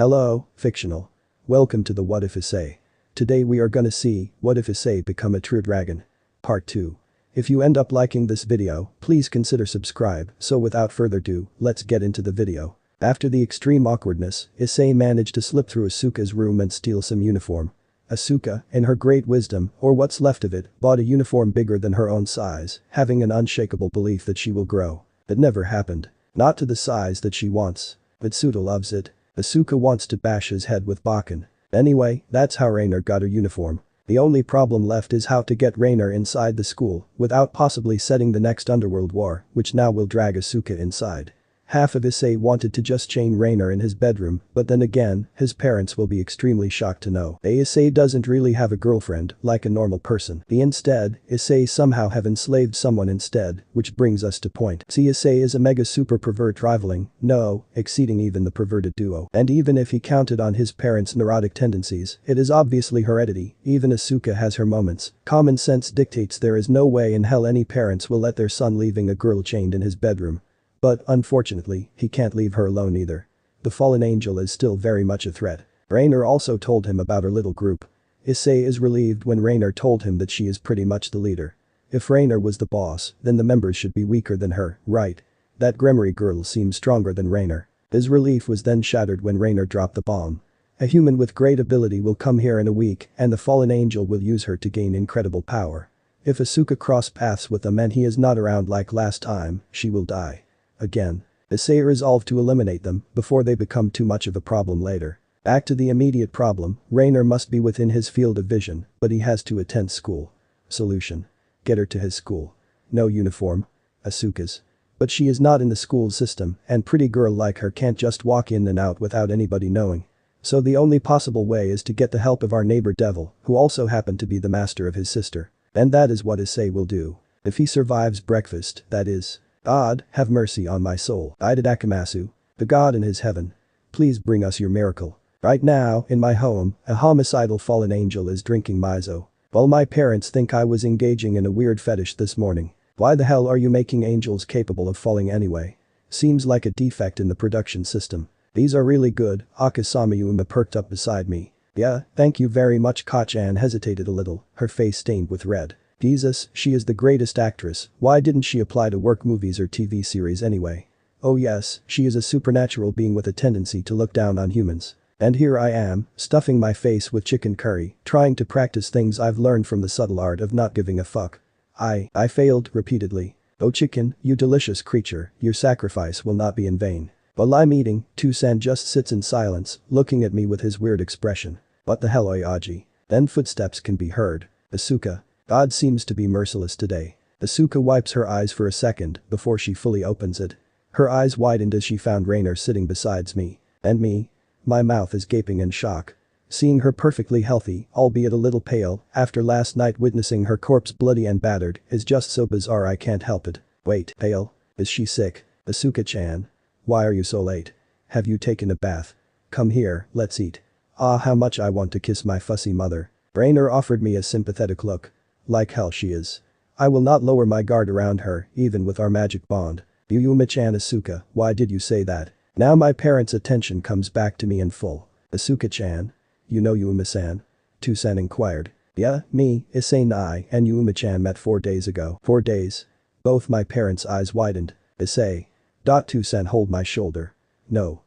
Hello, fictional. Welcome to the What If Essay. Today we are gonna see, what if Issei become a true dragon? Part 2. If you end up liking this video, please consider subscribe, so without further ado, let's get into the video. After the extreme awkwardness, Issei managed to slip through Asuka's room and steal some uniform. Asuka, in her great wisdom, or what's left of it, bought a uniform bigger than her own size, having an unshakable belief that she will grow. It never happened. Not to the size that she wants. But Suda loves it. Asuka wants to bash his head with Bakken. Anyway, that's how Rainer got her uniform. The only problem left is how to get Rainer inside the school without possibly setting the next underworld war, which now will drag Asuka inside. Half of Issei wanted to just chain Rainer in his bedroom, but then again, his parents will be extremely shocked to know that Issei doesn't really have a girlfriend like a normal person. Instead, Issei somehow have enslaved someone instead, which brings us to point. See, Issei is a mega super pervert rivaling, exceeding even the perverted duo. And even if he counted on his parents' neurotic tendencies, it is obviously heredity. Even Asuka has her moments. Common sense dictates there is no way in hell any parents will let their son leaving a girl chained in his bedroom. But, unfortunately, he can't leave her alone either. The fallen angel is still very much a threat. Rainer also told him about her little group. Issei is relieved when Rainer told him that she is pretty much the leader. If Rainer was the boss, then the members should be weaker than her, right? That Gremory girl seems stronger than Rainer. His relief was then shattered when Rainer dropped the bomb. A human with great ability will come here in a week and the fallen angel will use her to gain incredible power. If Asuka cross paths with them and he is not around like last time, she will die. Again. Issei resolved to eliminate them before they become too much of a problem later. Back to the immediate problem, Rainer must be within his field of vision, but he has to attend school. Solution. Get her to his school. No uniform. Asuka's. But she is not in the school system and pretty girl like her can't just walk in and out without anybody knowing. So the only possible way is to get the help of our neighbor devil, who also happened to be the master of his sister. And that is what Issei will do. If he survives breakfast, that is. God, have mercy on my soul. Idadakamasu. The God in his heaven. Please bring us your miracle. Right now, in my home, a homicidal fallen angel is drinking miso. Well, my parents think I was engaging in a weird fetish this morning. Why the hell are you making angels capable of falling anyway? Seems like a defect in the production system. These are really good. Akasamayuma perked up beside me. Yeah, thank you very much. Kachan hesitated a little, her face stained with red. Jesus, she is the greatest actress, why didn't she apply to work movies or TV series anyway? Oh yes, she is a supernatural being with a tendency to look down on humans. And here I am, stuffing my face with chicken curry, trying to practice things I've learned from the subtle art of not giving a fuck. I failed repeatedly. Oh chicken, you delicious creature, your sacrifice will not be in vain. While I'm eating, Tusan just sits in silence, looking at me with his weird expression. What the hell, Oyaji? Then footsteps can be heard. Asuka. God seems to be merciless today. Asuka wipes her eyes for a second before she fully opens it. Her eyes widened as she found Rainer sitting beside me. And me? My mouth is gaping in shock. Seeing her perfectly healthy, albeit a little pale, after last night witnessing her corpse bloody and battered, is just so bizarre I can't help it. Wait, pale? Is she sick? Asuka-chan. Why are you so late? Have you taken a bath? Come here, let's eat. Ah, how much I want to kiss my fussy mother. Rainer offered me a sympathetic look. Like hell she is. I will not lower my guard around her, even with our magic bond. Yuma-chan. Asuka, why did you say that? Now my parents' attention comes back to me in full. Asuka-chan. You know Yuma-san? Tusan inquired. Yeah, me, Issei and Yuma-chan met 4 days ago. 4 days? Both my parents' eyes widened. Issei. Tusan hold my shoulder. No.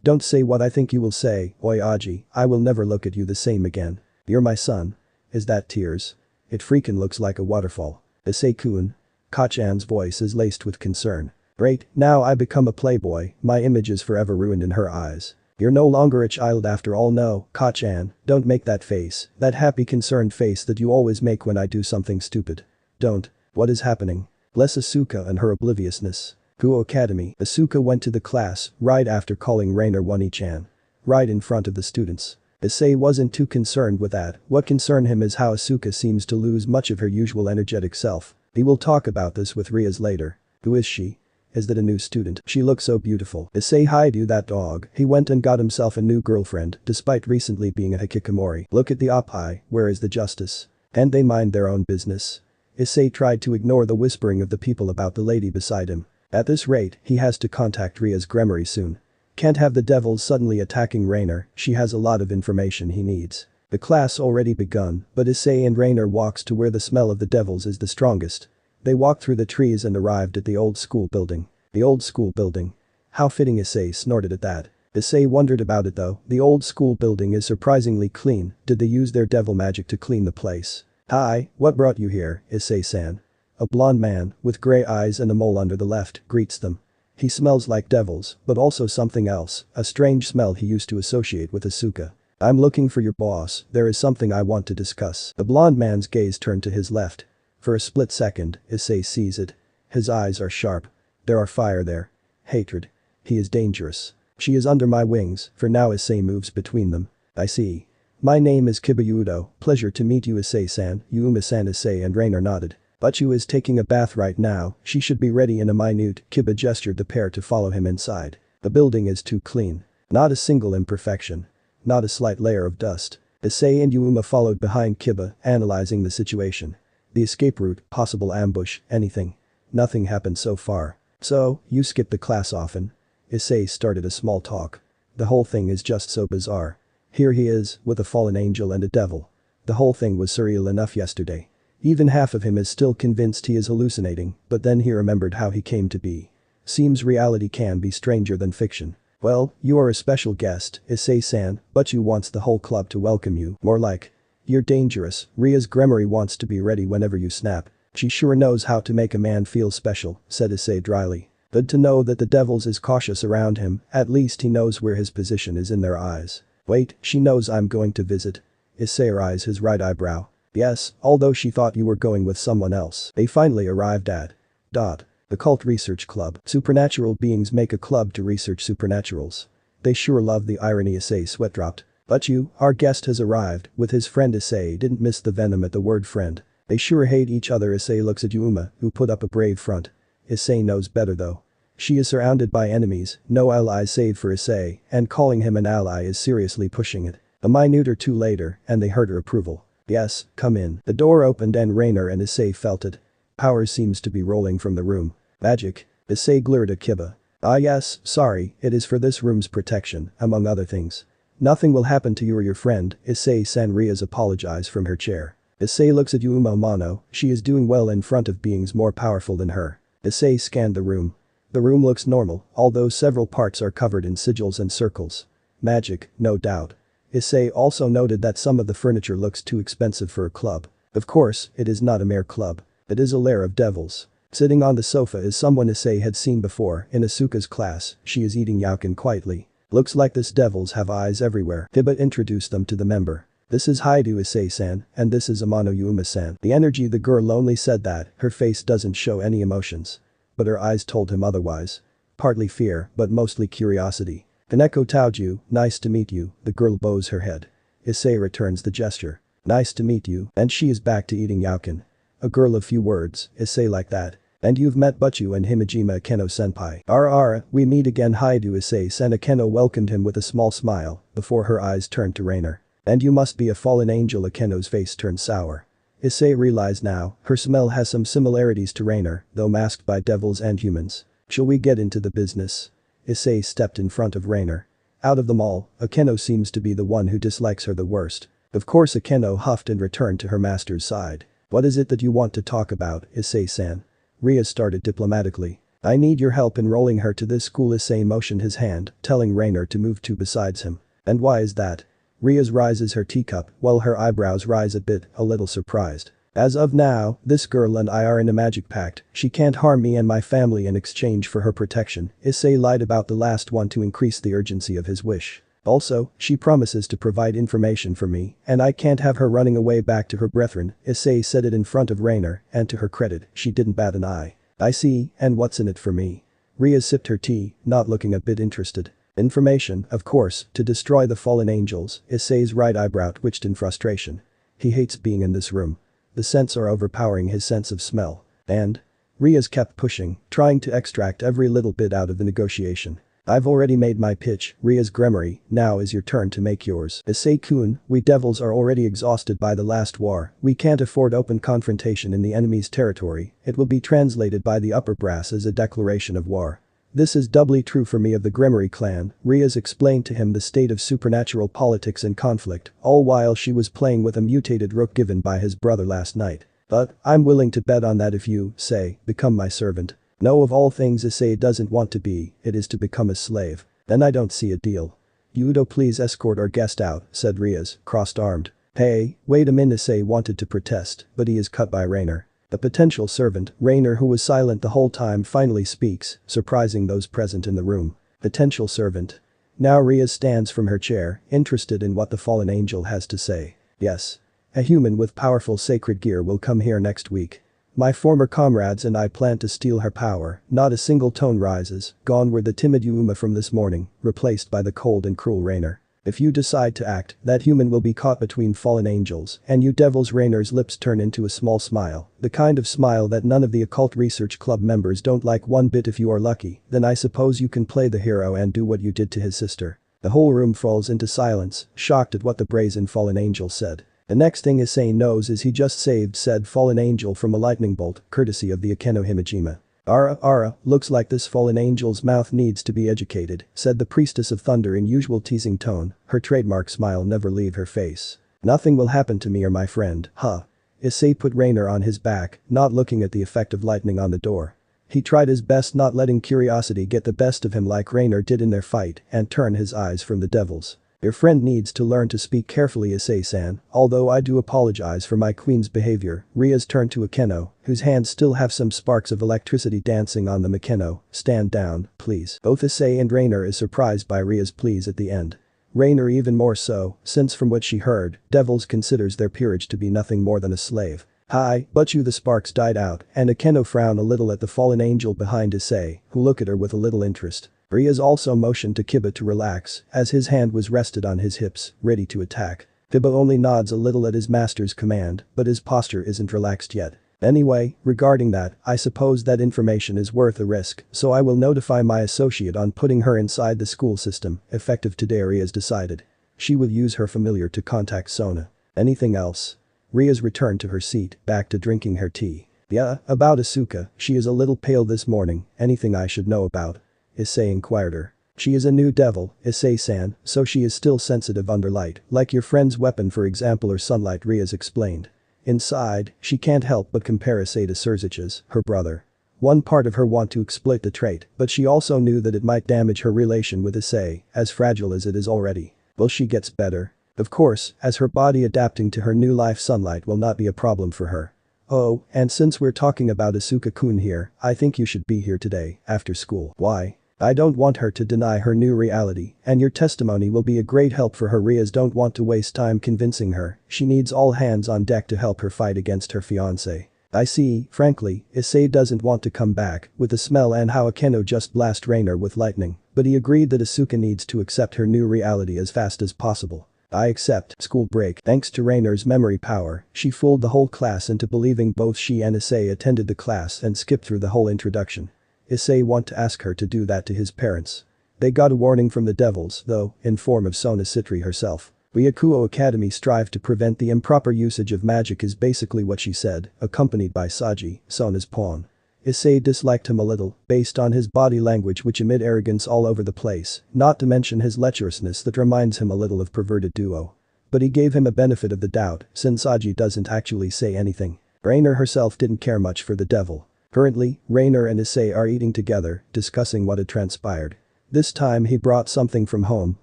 Don't say what I think you will say, Oyaji, I will never look at you the same again. You're my son. Is that tears? It freakin' looks like a waterfall. Issei-kun. Kachan's voice is laced with concern. Great, now I become a playboy, my image is forever ruined in her eyes. You're no longer a child after all. No, Kachan, don't make that face, that happy concerned face that you always make when I do something stupid. Don't. What is happening? Bless Asuka and her obliviousness. Guo Academy. Asuka went to the class right after calling Rainer Wani-chan. Right in front of the students. Issei wasn't too concerned with that, what concerned him is how Asuka seems to lose much of her usual energetic self. He will talk about this with Rias later. Who is she? Is that a new student? She looks so beautiful. Issei Hyoudou, that dog. He went and got himself a new girlfriend despite recently being a hikikomori. Look at the oppai, where is the justice? And they mind their own business. Issei tried to ignore the whispering of the people about the lady beside him. At this rate, he has to contact Ria's Gremory soon. Can't have the devils suddenly attacking Rainer, she has a lot of information he needs. The class already begun, but Issei and Rainer walks to where the smell of the devils is the strongest. They walk through the trees and arrived at the old school building. The old school building. How fitting, Issei snorted at that. Issei wondered about it though, the old school building is surprisingly clean, did they use their devil magic to clean the place? Hi, what brought you here, Issei-san? A blond man, with grey eyes and a mole under the left, greets them. He smells like devils, but also something else, a strange smell he used to associate with Asuka. I'm looking for your boss, there is something I want to discuss. The blond man's gaze turned to his left. For a split second, Issei sees it. His eyes are sharp. There are fire there. Hatred. He is dangerous. She is under my wings, for now Issei moves between them. I see. My name is Issei Hyoudou, pleasure to meet you Issei-san, Yuma-san. Issei and Rainer nodded. Butchu is taking a bath right now, she should be ready in a minute. Kiba gestured the pair to follow him inside. The building is too clean. Not a single imperfection. Not a slight layer of dust. Issei and Yuma followed behind Kiba, analyzing the situation. The escape route, possible ambush, anything. Nothing happened so far. So, you skip the class often? Issei started a small talk. The whole thing is just so bizarre. Here he is, with a fallen angel and a devil. The whole thing was surreal enough yesterday. Even half of him is still convinced he is hallucinating, but then he remembered how he came to be. Seems reality can be stranger than fiction. Well, you are a special guest, Issei-san, Butchu wants the whole club to welcome you. More like, you're dangerous, Ria's Gremory wants to be ready whenever you snap. She sure knows how to make a man feel special, said Issei dryly. Good to know that the devils is cautious around him, at least he knows where his position is in their eyes. Wait, she knows I'm going to visit. Issei raised his right eyebrow. Yes, although she thought you were going with someone else. They finally arrived at. The Cult Research Club. Supernatural beings make a club to research supernaturals. They sure love the irony. Issei sweat dropped. Butchu, our guest has arrived, with his friend. Issei didn't miss the venom at the word friend. They sure hate each other. Issei looks at Yuma, who put up a brave front. Issei knows better though. She is surrounded by enemies, no allies save for Issei, and calling him an ally is seriously pushing it. A minute or two later, and they heard her approval. Yes, come in. The door opened and Rainer and Issei felt it. Power seems to be rolling from the room. Magic. Issei glared at Kiba. Ah yes, sorry, it is for this room's protection, among other things. Nothing will happen to you or your friend, Issei-san. Ria's apologize from her chair. Issei looks at Yuma Amano, she is doing well in front of beings more powerful than her. Issei scanned the room. The room looks normal, although several parts are covered in sigils and circles. Magic, no doubt. Issei also noted that some of the furniture looks too expensive for a club. Of course, it is not a mere club. It is a lair of devils. Sitting on the sofa is someone Issei had seen before in Asuka's class, she is eating yakin quietly. Looks like this devils have eyes everywhere. Kiba introduced them to the member. This is Hyoudou Issei-san, and this is Amano Yuma-san. The energy the girl only said that, her face doesn't show any emotions. But her eyes told him otherwise. Partly fear, but mostly curiosity. Kaneko Taoju, nice to meet you, the girl bows her head. Issei returns the gesture. Nice to meet you, and she is back to eating yakin. A girl of few words, Issei like that. And you've met Butchu and Himejima Akeno-senpai. We meet again. Hyoudou Issei-san. Akeno welcomed him with a small smile, before her eyes turned to Rainer. And you must be a fallen angel. Akeno's face turned sour. Issei realized now, her smell has some similarities to Rainer, though masked by devils and humans. Shall we get into the business? Issei stepped in front of Rainer. Out of them all, Akeno seems to be the one who dislikes her the worst. Of course Akeno huffed and returned to her master's side. What is it that you want to talk about, Issei-san? Ria started diplomatically. I need your help enrolling her to this school. Issei motioned his hand, telling Rainer to move to besides him. And why is that? Ria's raises her teacup, while her eyebrows rise a bit, a little surprised. As of now, this girl and I are in a magic pact, she can't harm me and my family in exchange for her protection. Issei lied about the last one to increase the urgency of his wish. Also, she promises to provide information for me, and I can't have her running away back to her brethren. Issei said it in front of Rainer, and to her credit, she didn't bat an eye. I see, and what's in it for me? Ria sipped her tea, not looking a bit interested. Information, of course, to destroy the fallen angels. Issei's right eyebrow twitched in frustration. He hates being in this room. The scents are overpowering his sense of smell. And? Ria's kept pushing, trying to extract every little bit out of the negotiation. I've already made my pitch, Ria's Gremory, now is your turn to make yours. Issei-kun, we devils are already exhausted by the last war, we can't afford open confrontation in the enemy's territory, it will be translated by the upper brass as a declaration of war. This is doubly true for me of the Gremory clan, Riaz explained to him the state of supernatural politics and conflict, all while she was playing with a mutated rook given by his brother last night. But, I'm willing to bet on that if you, say, become my servant. No, of all things Issei doesn't want to be, it is to become a slave. Then I don't see a deal. Hyoudou, please escort our guest out, said Riaz, crossed-armed. Hey, wait a minute, Issei wanted to protest, but he is cut by Rainer. The potential servant, Rainer, who was silent the whole time, finally speaks, surprising those present in the room. Potential servant. Now Riaz stands from her chair, interested in what the fallen angel has to say. Yes. A human with powerful sacred gear will come here next week. My former comrades and I plan to steal her power. Not a single tone rises. Gone were the timid Yuma from this morning, replaced by the cold and cruel Rainer. If you decide to act, that human will be caught between fallen angels, and you devils. Rainer's lips turn into a small smile, the kind of smile that none of the occult research club members don't like one bit. If you are lucky, then I suppose you can play the hero and do what you did to his sister. The whole room falls into silence, shocked at what the brazen fallen angel said. The next thing Issei knows is he just saved said fallen angel from a lightning bolt, courtesy of the Akeno Himejima. Ara, looks like this fallen angel's mouth needs to be educated, said the priestess of thunder in usual teasing tone, her trademark smile never leave her face. Nothing will happen to me or my friend, huh? Issei put Rainer on his back, not looking at the effect of lightning on the door. He tried his best not letting curiosity get the best of him like Rainer did in their fight, and turn his eyes from the devils. Your friend needs to learn to speak carefully, Issei-san, although I do apologize for my queen's behavior. Riaz turned to Akeno, whose hands still have some sparks of electricity dancing on them. Akeno, stand down, please. Both Issei and Rainer is surprised by Riaz please at the end. Rainer even more so, since from what she heard, devils considers their peerage to be nothing more than a slave. Hi, but you. The sparks died out, and Akeno frowned a little at the fallen angel behind Issei, who looked at her with a little interest. Riaz also motioned to Kiba to relax, as his hand was rested on his hips, ready to attack. Kiba only nods a little at his master's command, but his posture isn't relaxed yet. Anyway, regarding that, I suppose that information is worth a risk, so I will notify my associate on putting her inside the school system, effective today. Riaz decided. She will use her familiar to contact Sona. Anything else? Riaz returned to her seat, back to drinking her tea. Yeah, about Asuka, she is a little pale this morning. Anything I should know about? Issei inquired her. She is a new devil, Issei-san, so she is still sensitive under light, like your friend's weapon for example or sunlight, Riaz explained. Inside, she can't help but compare Issei to Surzich's, her brother. One part of her want to exploit the trait, but she also knew that it might damage her relation with Issei, as fragile as it is already. Well, she gets better. Of course, as her body adapting to her new life, sunlight will not be a problem for her. Oh, and since we're talking about Asuka-kun here, I think you should be here today, after school. Why? I don't want her to deny her new reality, and your testimony will be a great help for her. Riaz don't want to waste time convincing her, she needs all hands on deck to help her fight against her fiancé. I see, frankly, Issei doesn't want to come back, with the smell and how Akeno just blast Rainer with lightning, but he agreed that Asuka needs to accept her new reality as fast as possible. I accept. School break. Thanks to Rainer's memory power, she fooled the whole class into believing both she and Issei attended the class and skipped through the whole introduction. Issei want to ask her to do that to his parents. They got a warning from the devils, though, in form of Sona Sitri herself. Byakuo Academy strive to prevent the improper usage of magic is basically what she said, accompanied by Saji, Sona's pawn. Issei disliked him a little, based on his body language which emit arrogance all over the place, not to mention his lecherousness that reminds him a little of perverted duo. But he gave him a benefit of the doubt, since Saji doesn't actually say anything. Rainer herself didn't care much for the devil. Currently, Rainer and Issei are eating together, discussing what had transpired. This time he brought something from home,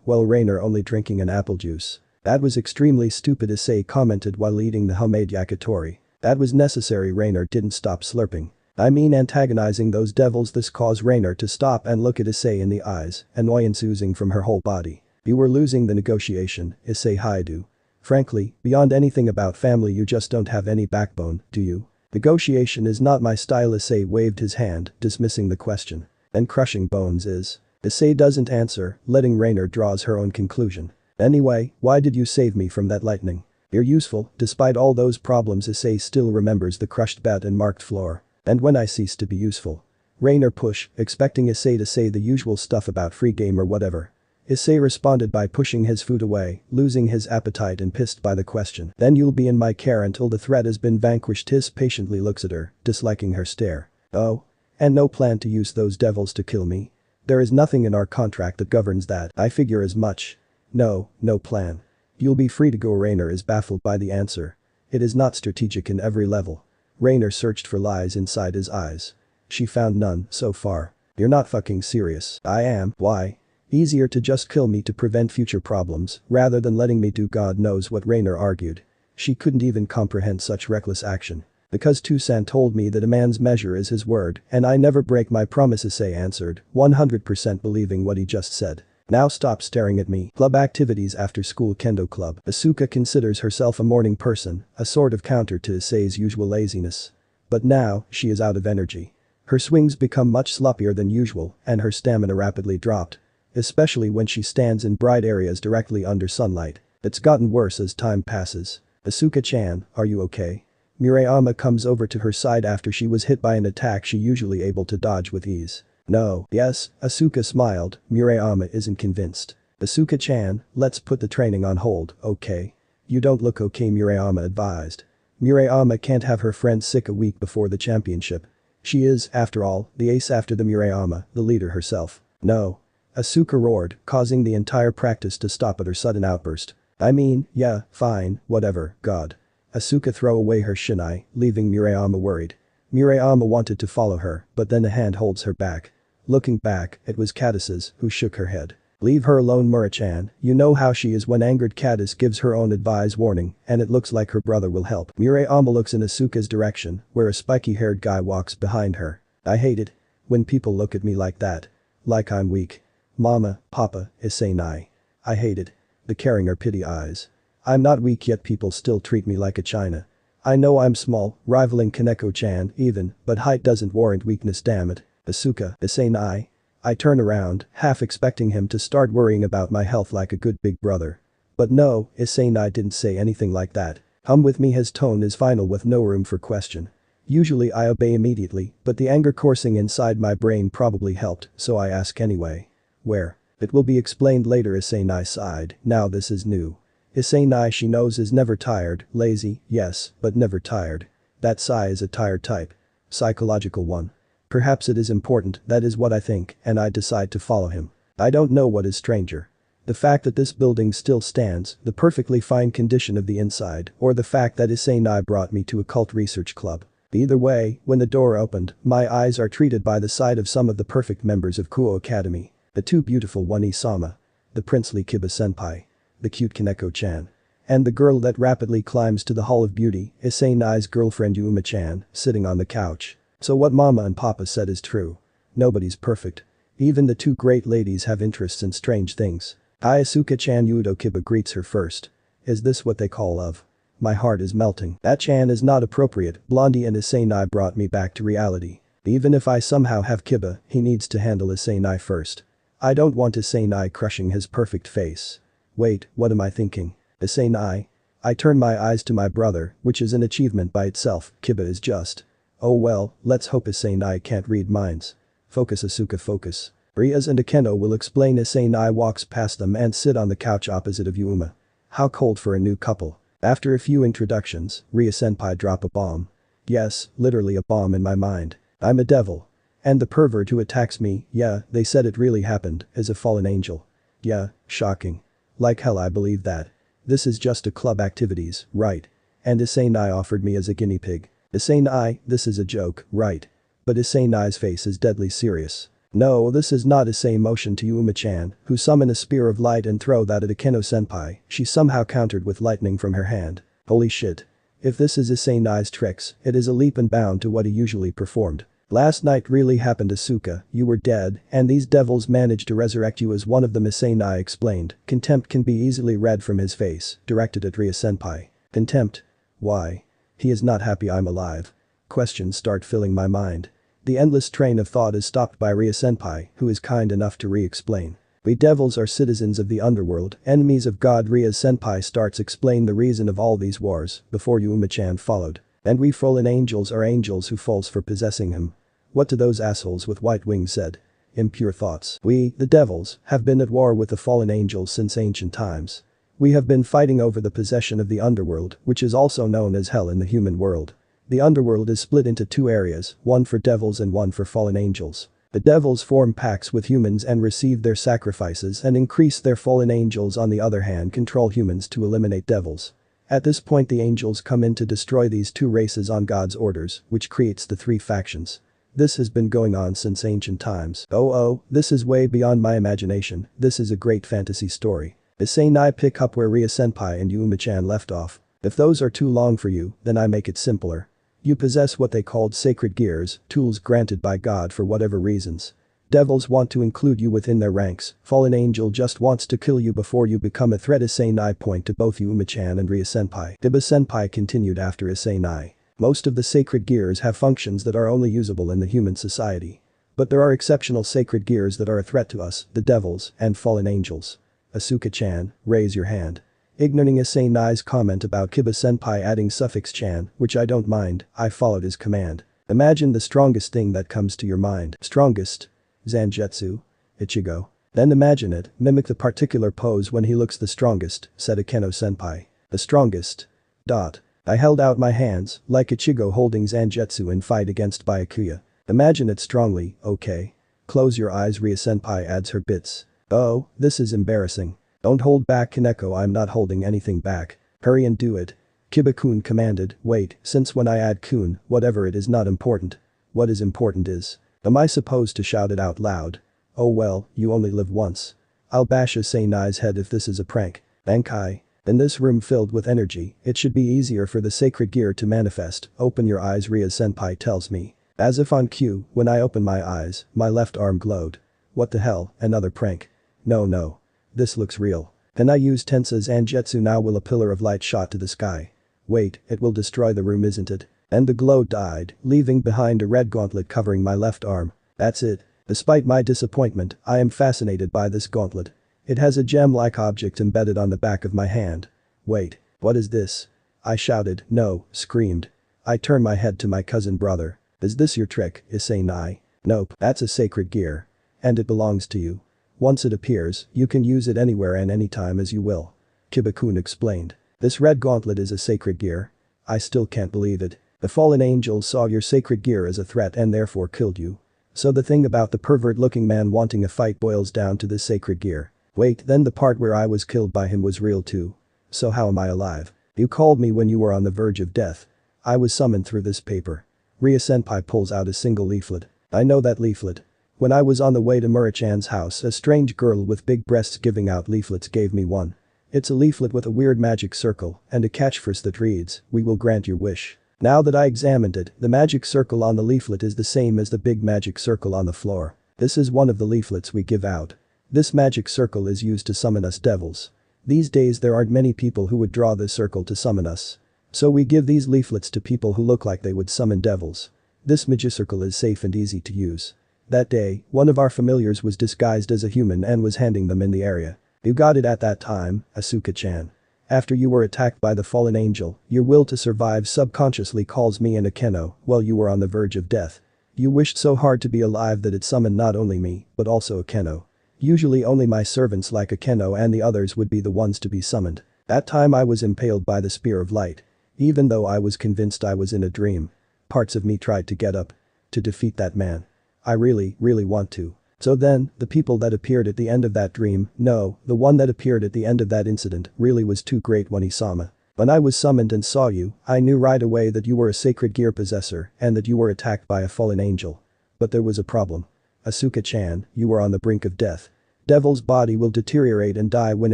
while Rainer only drinking an apple juice. That was extremely stupid, Issei commented while eating the homemade yakitori. That was necessary. Rainer didn't stop slurping. I mean antagonizing those devils. This caused Rainer to stop and look at Issei in the eyes, annoyance oozing from her whole body. You were losing the negotiation, Issei Hyoudou. Frankly, beyond anything about family you just don't have any backbone, do you? Negotiation is not my style. Issei waved his hand, dismissing the question. And crushing bones is? Issei doesn't answer, letting Rainer draws her own conclusion. Anyway, why did you save me from that lightning? You're useful. Despite all those problems, Issei still remembers the crushed bed and marked floor. And when I ceased to be useful? Rainer pushed, expecting Issei to say the usual stuff about free game or whatever. Issei responded by pushing his food away, losing his appetite and pissed by the question. Then you'll be in my care until the threat has been vanquished. Hiss patiently looks at her, disliking her stare. Oh? And no plan to use those devils to kill me? There is nothing in our contract that governs that. I figure as much. No, no plan. You'll be free to go. Rainer is baffled by the answer. It is not strategic in every level. Rainer searched for lies inside his eyes. She found none so far. You're not fucking serious. I am. Why? Easier to just kill me to prevent future problems rather than letting me do God knows what. Rainer argued. She couldn't even comprehend such reckless action. Because Toussaint told me that a man's measure is his word and I never break my promise, Issei answered, 100% believing what he just said. Now stop staring at me. Club activities after school. Kendo club. Asuka considers herself a morning person, a sort of counter to Issei's usual laziness. But now, she is out of energy. Her swings become much sloppier than usual and her stamina rapidly dropped. Especially when she stands in bright areas directly under sunlight. It's gotten worse as time passes. Asuka-chan, are you okay? Murayama comes over to her side after she was hit by an attack she usually able to dodge with ease. No. Yes, Asuka smiled. Murayama isn't convinced. Asuka-chan, let's put the training on hold, okay? You don't look okay, Murayama advised. Murayama can't have her friend sick a week before the championship. She is, after all, the ace after the Murayama, the leader herself. No. Asuka roared, causing the entire practice to stop at her sudden outburst. I mean, yeah, fine, whatever, God. Asuka threw away her shinai, leaving Murayama worried. Murayama wanted to follow her, but then a hand holds her back. Looking back, it was Cadis's, who shook her head. Leave her alone, Mura-chan, you know how she is when angered. Cadis gives her own advice warning, and it looks like her brother will help. Murayama looks in Asuka's direction, where a spiky-haired guy walks behind her. I hate it when people look at me like that. Like I'm weak. Mama, Papa, Issei Nai. I hate it. The caring or pity eyes. I'm not weak yet people still treat me like a China. I know I'm small, rivaling Kaneko-chan even, but height doesn't warrant weakness, damn it. Asuka, Issei Nai. I turn around, half expecting him to start worrying about my health like a good big brother. But no, Issei Nai didn't say anything like that. Come with me. His tone is final with no room for question. Usually I obey immediately, but the anger coursing inside my brain probably helped, so I ask anyway. Where? It will be explained later. Issei Nai sighed. Now this is new. Issei Nai she knows is never tired, lazy, yes, but never tired. That sigh is a tired type. Psychological one. Perhaps it is important, that is what I think, and I decide to follow him. I don't know what is stranger. The fact that this building still stands, the perfectly fine condition of the inside, or the fact that Issei Nai brought me to a cult research club. Either way, when the door opened, my eyes are treated by the sight of some of the perfect members of Kuo Academy. The too beautiful one Isama. The princely Kiba-senpai. The cute Kaneko-chan. And the girl that rapidly climbs to the Hall of Beauty, Issei Nai's girlfriend Yuma-chan, sitting on the couch. So what Mama and Papa said is true. Nobody's perfect. Even the two great ladies have interests in strange things. Asuka-chan. Yudo Kiba greets her first. Is this what they call love? My heart is melting. That chan is not appropriate. Blondie and Issei Nai brought me back to reality. Even if I somehow have Kiba, he needs to handle Issei Nai first. I don't want Issei Nai crushing his perfect face. Wait, what am I thinking? Issei Nai? I turn my eyes to my brother, which is an achievement by itself. Kiba is just. Oh well, let's hope Issei Nai can't read minds. Focus Asuka, focus. Riaz and Akeno will explain. Issei Nai walks past them and sit on the couch opposite of Yuma. How cold for a new couple. After a few introductions, Ria-senpai drop a bomb. Yes, literally a bomb in my mind. I'm a devil. And the pervert who attacks me, yeah, they said it really happened, is a fallen angel. Yeah, shocking. Like hell I believe that. This is just a club activities, right? And Issei Nai offered me as a guinea pig. Issei Nai, this is a joke, right? But Issei Nai's face is deadly serious. No, this is not Issei. Motion to Yuma-chan, who summon a spear of light and throw that at Akeno-senpai. She somehow countered with lightning from her hand. Holy shit. If this is Issei Nai's tricks, it is a leap and bound to what he usually performed. Last night really happened. Asuka, you were dead, and these devils managed to resurrect you as one of them. Issei Nai explained. Contempt can be easily read from his face, directed at Ria-senpai. Contempt? Why? He is not happy I'm alive. Questions start filling my mind. The endless train of thought is stopped by Ria-senpai, who is kind enough to re-explain. We devils are citizens of the underworld, enemies of God. Ria-senpai starts explain the reason of all these wars, before Yuma-chan followed. And we fallen angels are angels who falls for possessing him. What do those assholes with white wings said? Impure thoughts. We, the devils, have been at war with the fallen angels since ancient times. We have been fighting over the possession of the underworld, which is also known as hell in the human world. The underworld is split into two areas, one for devils and one for fallen angels. The devils form pacts with humans and receive their sacrifices and increase their fallen angels on the other hand control humans to eliminate devils. At this point the angels come in to destroy these two races on God's orders, which creates the three factions. This has been going on since ancient times. Oh, this is way beyond my imagination, this is a great fantasy story. Issei and I pick up where Ria-senpai and Yuma-chan left off. If those are too long for you, then I make it simpler. You possess what they called sacred gears, tools granted by God for whatever reasons. Devils want to include you within their ranks, fallen angel just wants to kill you before you become a threat. Issei and I point to both Yuma-chan and Ria-senpai. Diba-senpai continued after Issei and I. Most of the sacred gears have functions that are only usable in the human society. But there are exceptional sacred gears that are a threat to us, the devils, and fallen angels. Asuka-chan, raise your hand. Ignoring Issei and I's comment about Kiba-senpai adding suffix chan, which I don't mind, I followed his command. Imagine the strongest thing that comes to your mind. Strongest? Zangetsu? Ichigo. Then imagine it, mimic the particular pose when he looks the strongest, said Akeno-senpai. The strongest. I held out my hands, like Ichigo holding Zangetsu in fight against Byakuya. Imagine it strongly, okay? Close your eyes. Ria-senpai adds her bits. Oh, this is embarrassing. Don't hold back Kaneko, I'm not holding anything back. Hurry and do it. Kiba-kun commanded. Wait, since when I add kun, whatever it is not important. What is important is. Am I supposed to shout it out loud? Oh well, you only live once. I'll bash Issei and I's head if this is a prank. Bankai. In this room filled with energy, it should be easier for the sacred gear to manifest. Open your eyes, Ria-senpai tells me. As if on cue, when I open my eyes, my left arm glowed. What the hell, another prank? No. This looks real. Can I use Tensa's Zangetsu now? Will a pillar of light shot to the sky? Wait, it will destroy the room, isn't it? And the glow died, leaving behind a red gauntlet covering my left arm. That's it. Despite my disappointment, I am fascinated by this gauntlet. It has a gem-like object embedded on the back of my hand. Wait, what is this? I shouted, no, screamed. I turned my head to my cousin brother. Is this your trick, Issei and I? Nope, that's a sacred gear. And it belongs to you. Once it appears, you can use it anywhere and anytime as you will. Kiba-kun explained. This red gauntlet is a sacred gear? I still can't believe it. The fallen angels saw your sacred gear as a threat and therefore killed you. So the thing about the pervert-looking man wanting a fight boils down to this sacred gear. Wait, then the part where I was killed by him was real too. So how am I alive? You called me when you were on the verge of death. I was summoned through this paper. Ria-senpai pulls out a single leaflet. I know that leaflet. When I was on the way to Mura-chan's house, a strange girl with big breasts giving out leaflets gave me one. It's a leaflet with a weird magic circle and a catchphrase that reads, "We will grant your wish." Now that I examined it, the magic circle on the leaflet is the same as the big magic circle on the floor. This is one of the leaflets we give out. This magic circle is used to summon us devils. These days there aren't many people who would draw this circle to summon us. So we give these leaflets to people who look like they would summon devils. This magicircle is safe and easy to use. That day, one of our familiars was disguised as a human and was handing them in the area. You got it at that time, Asuka-chan. After you were attacked by the fallen angel, your will to survive subconsciously calls me and Akeno while you were on the verge of death. You wished so hard to be alive that it summoned not only me, but also Akeno. Usually only my servants like Akeno and the others would be the ones to be summoned. That time I was impaled by the spear of light. Even though I was convinced I was in a dream. Parts of me tried to get up. To defeat that man. I really want to. So then, the people that appeared at the end of that dream, no, the one that appeared at the end of that incident really was too great when he saw me. When I was summoned and saw you, I knew right away that you were a sacred gear possessor and that you were attacked by a fallen angel. But there was a problem. Asuka-chan, you were on the brink of death. Devil's body will deteriorate and die when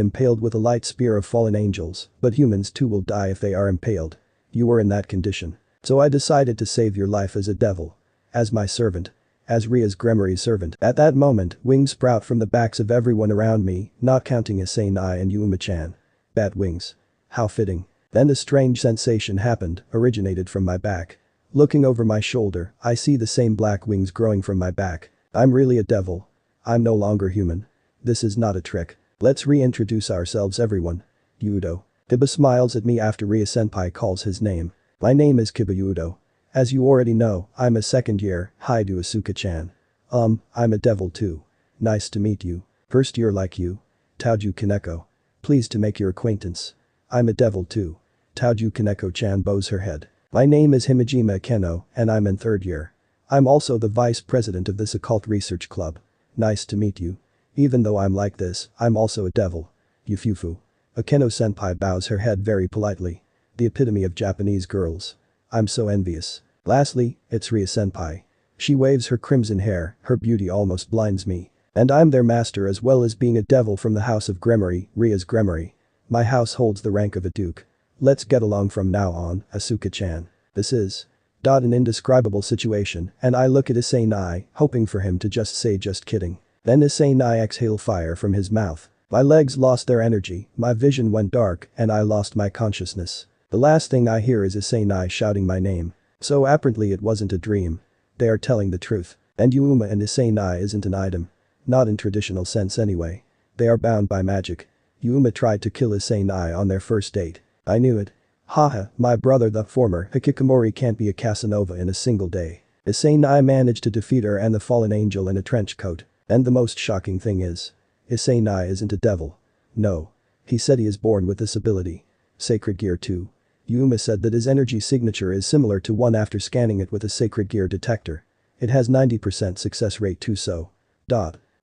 impaled with a light spear of fallen angels, but humans too will die if they are impaled. You were in that condition. So I decided to save your life as a devil. As my servant. As Ria's Gremory's servant. At that moment, wings sprout from the backs of everyone around me, not counting Issei and I and Yuma-chan. Bat wings. How fitting. Then a strange sensation happened, originated from my back. Looking over my shoulder, I see the same black wings growing from my back. I'm really a devil. I'm no longer human. This is not a trick. Let's reintroduce ourselves, everyone. Hyoudou. Kiba smiles at me after Ria-senpai calls his name. My name is Kiba Hyoudou. As you already know, I'm a second year, hi to Asuka-chan. I'm a devil too. Nice to meet you. First year like you. Taoju Kaneko. Pleased to make your acquaintance. I'm a devil too. Taoju Kaneko-chan bows her head. My name is Himejima Akeno, and I'm in third year. I'm also the vice president of this occult research club. Nice to meet you. Even though I'm like this, I'm also a devil. Yufufu. Akeno-senpai bows her head very politely. The epitome of Japanese girls. I'm so envious. Lastly, it's Ria-senpai. She waves her crimson hair, her beauty almost blinds me. And I'm their master as well as being a devil from the house of Gremory, Ria's Gremory. My house holds the rank of a duke. Let's get along from now on, Asuka-chan. This is an indescribable situation, and I look at Issei Nai, hoping for him to just say just kidding. Then Issei Nai exhale fire from his mouth. My legs lost their energy, my vision went dark, and I lost my consciousness. The last thing I hear is Issei Nai shouting my name. So apparently it wasn't a dream. They are telling the truth. And Yuma and Issei Nai isn't an item. Not in traditional sense anyway. They are bound by magic. Yuma tried to kill Issei Nai on their first date. I knew it. Haha, my brother the former Hikikomori can't be a Casanova in a single day. Issei Nai managed to defeat her and the fallen angel in a trench coat. And the most shocking thing is, Issei Nai isn't a devil. No. He said he is born with this ability. Sacred Gear 2. Yuma said that his energy signature is similar to one after scanning it with a Sacred Gear detector. It has 90% success rate too so.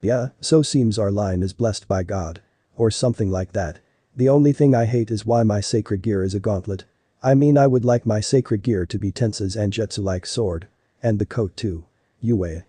Yeah, so seems our line is blessed by God. Or something like that. The only thing I hate is why my Sacred Gear is a gauntlet. I mean I would like my Sacred Gear to be Tensa's Anjetsu-like sword. And the coat too. Yue.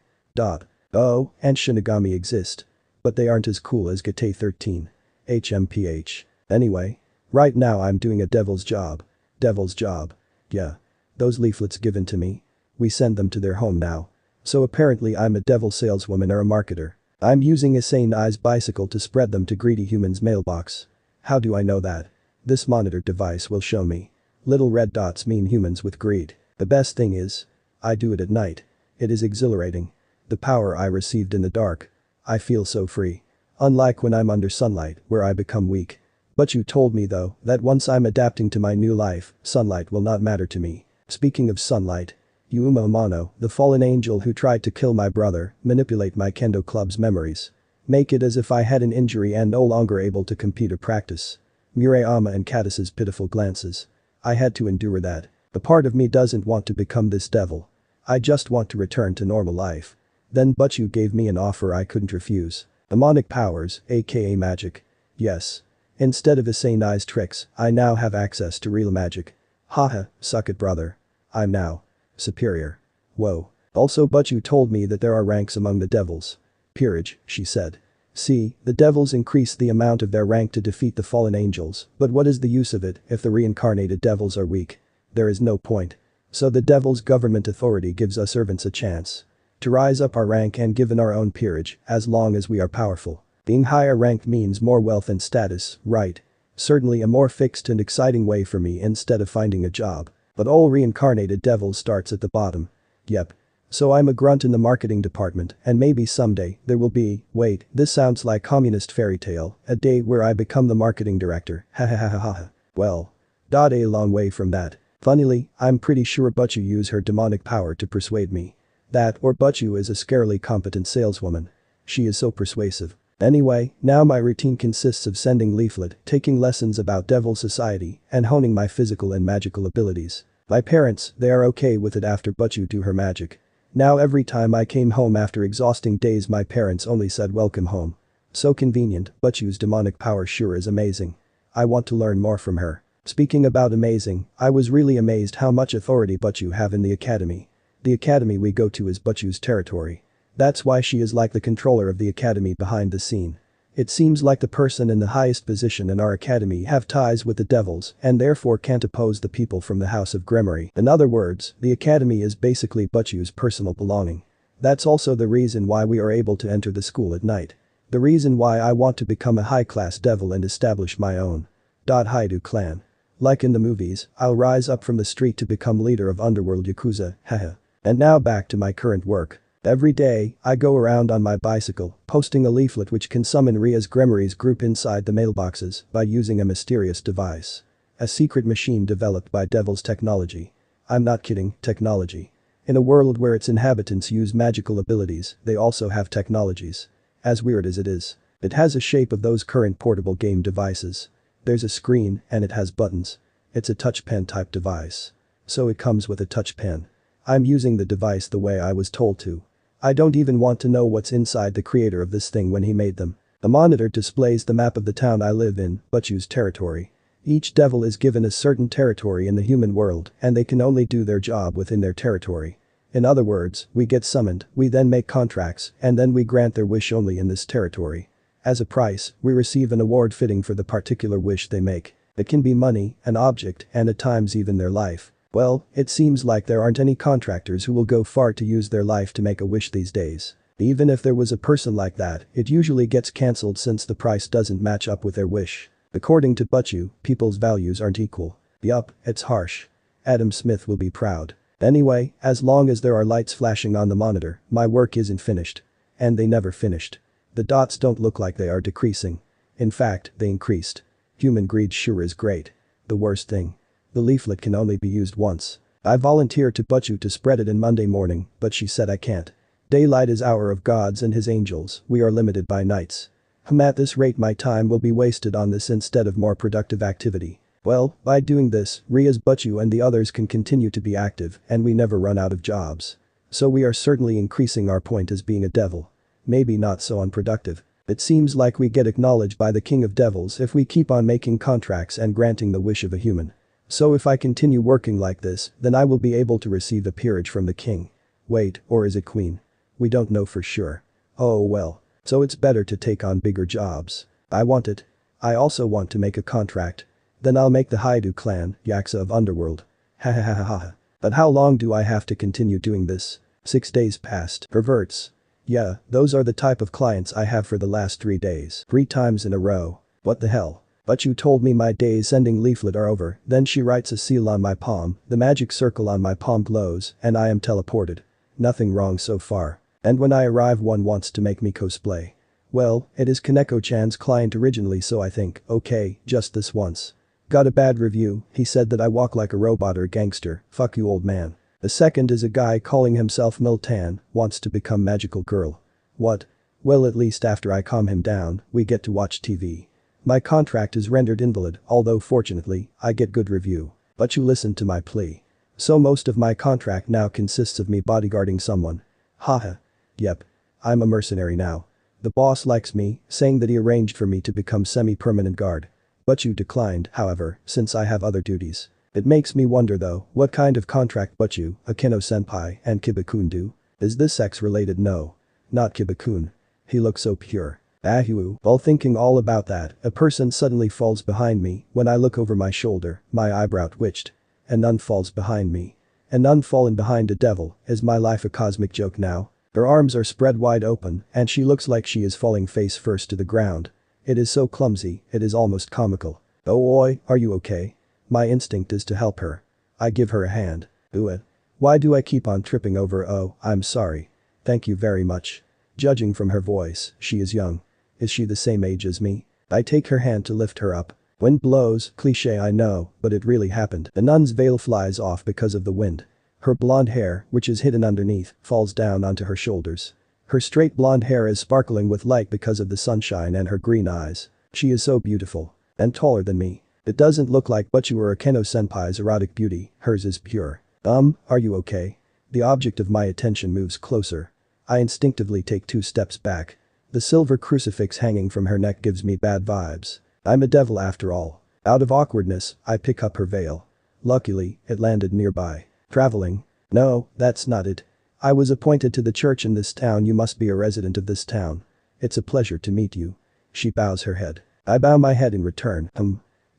Oh, and Shinigami exist. But they aren't as cool as Gate 13. HMPH. Anyway. Right now I'm doing a devil's job. Devil's job. Yeah. Those leaflets given to me. We send them to their home now. So apparently I'm a devil saleswoman or a marketer. I'm using Issei Nai's bicycle to spread them to greedy humans' mailbox. How do I know that? This monitor device will show me. Little red dots mean humans with greed. The best thing is, I do it at night. It is exhilarating. The power I received in the dark. I feel so free. Unlike when I'm under sunlight, where I become weak. But you told me though, that once I'm adapting to my new life, sunlight will not matter to me. Speaking of sunlight. Yuma Amano, the fallen angel who tried to kill my brother, manipulate my kendo club's memories. Make it as if I had an injury and no longer able to compete or practice. Murayama and Cadis's pitiful glances. I had to endure that. A part of me doesn't want to become this devil. I just want to return to normal life. Then Butchu gave me an offer I couldn't refuse. Demonic powers, aka magic. Yes. Instead of Issei Nai's tricks, I now have access to real magic. Haha, suck it brother. I'm now superior. Whoa. Also Butchu told me that there are ranks among the devils. Peerage, she said. See, the devils increase the amount of their rank to defeat the fallen angels, but what is the use of it if the reincarnated devils are weak? There is no point. So the devil's government authority gives us servants a chance to rise up our rank and given our own peerage, as long as we are powerful. Being higher ranked means more wealth and status, right? Certainly a more fixed and exciting way for me instead of finding a job. But all reincarnated devils starts at the bottom. Yep. So I'm a grunt in the marketing department and maybe someday there will be, wait, this sounds like communist fairy tale, a day where I become the marketing director, ha. Well. A long way from that. Funnily, I'm pretty sure Butchu used her demonic power to persuade me. That or Butchu is a scarily competent saleswoman. She is so persuasive. Anyway, now my routine consists of sending leaflet, taking lessons about devil society, and honing my physical and magical abilities. My parents, they are okay with it after Butchu do her magic. Now every time I came home after exhausting days my parents only said welcome home. So convenient, Butchu's demonic power sure is amazing. I want to learn more from her. Speaking about amazing, I was really amazed how much authority Butchu have in the academy. The academy we go to is Butchu's territory. That's why she is like the controller of the academy behind the scene. It seems like the person in the highest position in our academy have ties with the devils and therefore can't oppose the people from the house of Gremory. In other words, the academy is basically Butchu's personal belonging. That's also the reason why we are able to enter the school at night. The reason why I want to become a high-class devil and establish my own Hyoudou clan. Like in the movies, I'll rise up from the street to become leader of underworld Yakuza, haha. And now back to my current work. Every day, I go around on my bicycle, posting a leaflet which can summon Ria's Gremory's group inside the mailboxes by using a mysterious device. A secret machine developed by Devil's technology. I'm not kidding, technology. In a world where its inhabitants use magical abilities, they also have technologies. As weird as it is. It has a shape of those current portable game devices. There's a screen, and it has buttons. It's a touch pen type device. So it comes with a touch pen. I'm using the device the way I was told to. I don't even want to know what's inside the creator of this thing when he made them. The monitor displays the map of the town I live in, Butchu's territory. Each devil is given a certain territory in the human world and they can only do their job within their territory. In other words, we get summoned, we then make contracts, and then we grant their wish only in this territory. As a price, we receive an award fitting for the particular wish they make. It can be money, an object, and at times even their life. Well, it seems like there aren't any contractors who will go far to use their life to make a wish these days. Even if there was a person like that, it usually gets cancelled since the price doesn't match up with their wish. According to Butchu, people's values aren't equal. Yup, it's harsh. Adam Smith will be proud. Anyway, as long as there are lights flashing on the monitor, my work isn't finished. And they never finished. The dots don't look like they are decreasing. In fact, they increased. Human greed sure is great. The worst thing. The leaflet can only be used once. I volunteered to Butchu to spread it in Monday morning, but she said I can't. Daylight is hour of gods and his angels, we are limited by nights. At this rate my time will be wasted on this instead of more productive activity. Well, by doing this, Ria's Butchu and the others can continue to be active and we never run out of jobs. So we are certainly increasing our point as being a devil. Maybe not so unproductive. It seems like we get acknowledged by the king of devils if we keep on making contracts and granting the wish of a human. So if I continue working like this, then I will be able to receive a peerage from the king. Wait, or is it queen? We don't know for sure. Oh well. So it's better to take on bigger jobs. I want it. I also want to make a contract. Then I'll make the Hyoudou clan, Yaksa of Underworld. Ha ha ha ha ha. But how long do I have to continue doing this? 6 days passed. Perverts. Yeah, those are the type of clients I have for the last 3 days. 3 times in a row. What the hell? Butchu told me my days ending leaflet are over, then she writes a seal on my palm, the magic circle on my palm glows, and I am teleported. Nothing wrong so far. And when I arrive one wants to make me cosplay. Well, it is Kaneko-chan's client originally so I think, okay, just this once. Got a bad review, he said that I walk like a robot or a gangster, fuck you old man. The second is a guy calling himself Miltan, wants to become magical girl. What? Well at least after I calm him down, we get to watch TV. My contract is rendered invalid, although fortunately, I get good review. But you listened to my plea. So most of my contract now consists of me bodyguarding someone. Haha. Yep. I'm a mercenary now. The boss likes me, saying that he arranged for me to become semi-permanent guard. Butchu declined, however, since I have other duties. It makes me wonder though, what kind of contract Butchu, Akeno-senpai, and Kiba-kun do? Is this sex-related? No. Not Kiba-kun. He looks so pure. Ahu, while thinking all about that, a person suddenly falls behind me. When I look over my shoulder, my eyebrow twitched. A nun falls behind me. A nun fallen behind a devil, is my life a cosmic joke now? Her arms are spread wide open, and she looks like she is falling face first to the ground. It is so clumsy, it is almost comical. Oh oi, are you okay? My instinct is to help her. I give her a hand. It. Why do I keep on tripping over? Oh, I'm sorry. Thank you very much. Judging from her voice, she is young. Is she the same age as me? I take her hand to lift her up. Wind blows, cliché I know, but it really happened. The nun's veil flies off because of the wind. Her blonde hair, which is hidden underneath, falls down onto her shoulders. Her straight blonde hair is sparkling with light because of the sunshine and her green eyes. She is so beautiful. And taller than me. It doesn't look like Butchu or Akeno-senpai's erotic beauty, hers is pure. Are you okay? The object of my attention moves closer. I instinctively take 2 steps back. The silver crucifix hanging from her neck gives me bad vibes. I'm a devil after all. Out of awkwardness, I pick up her veil. Luckily, it landed nearby. Traveling? No, that's not it. I was appointed to the church in this town. You must be a resident of this town. It's a pleasure to meet you. She bows her head. I bow my head in return.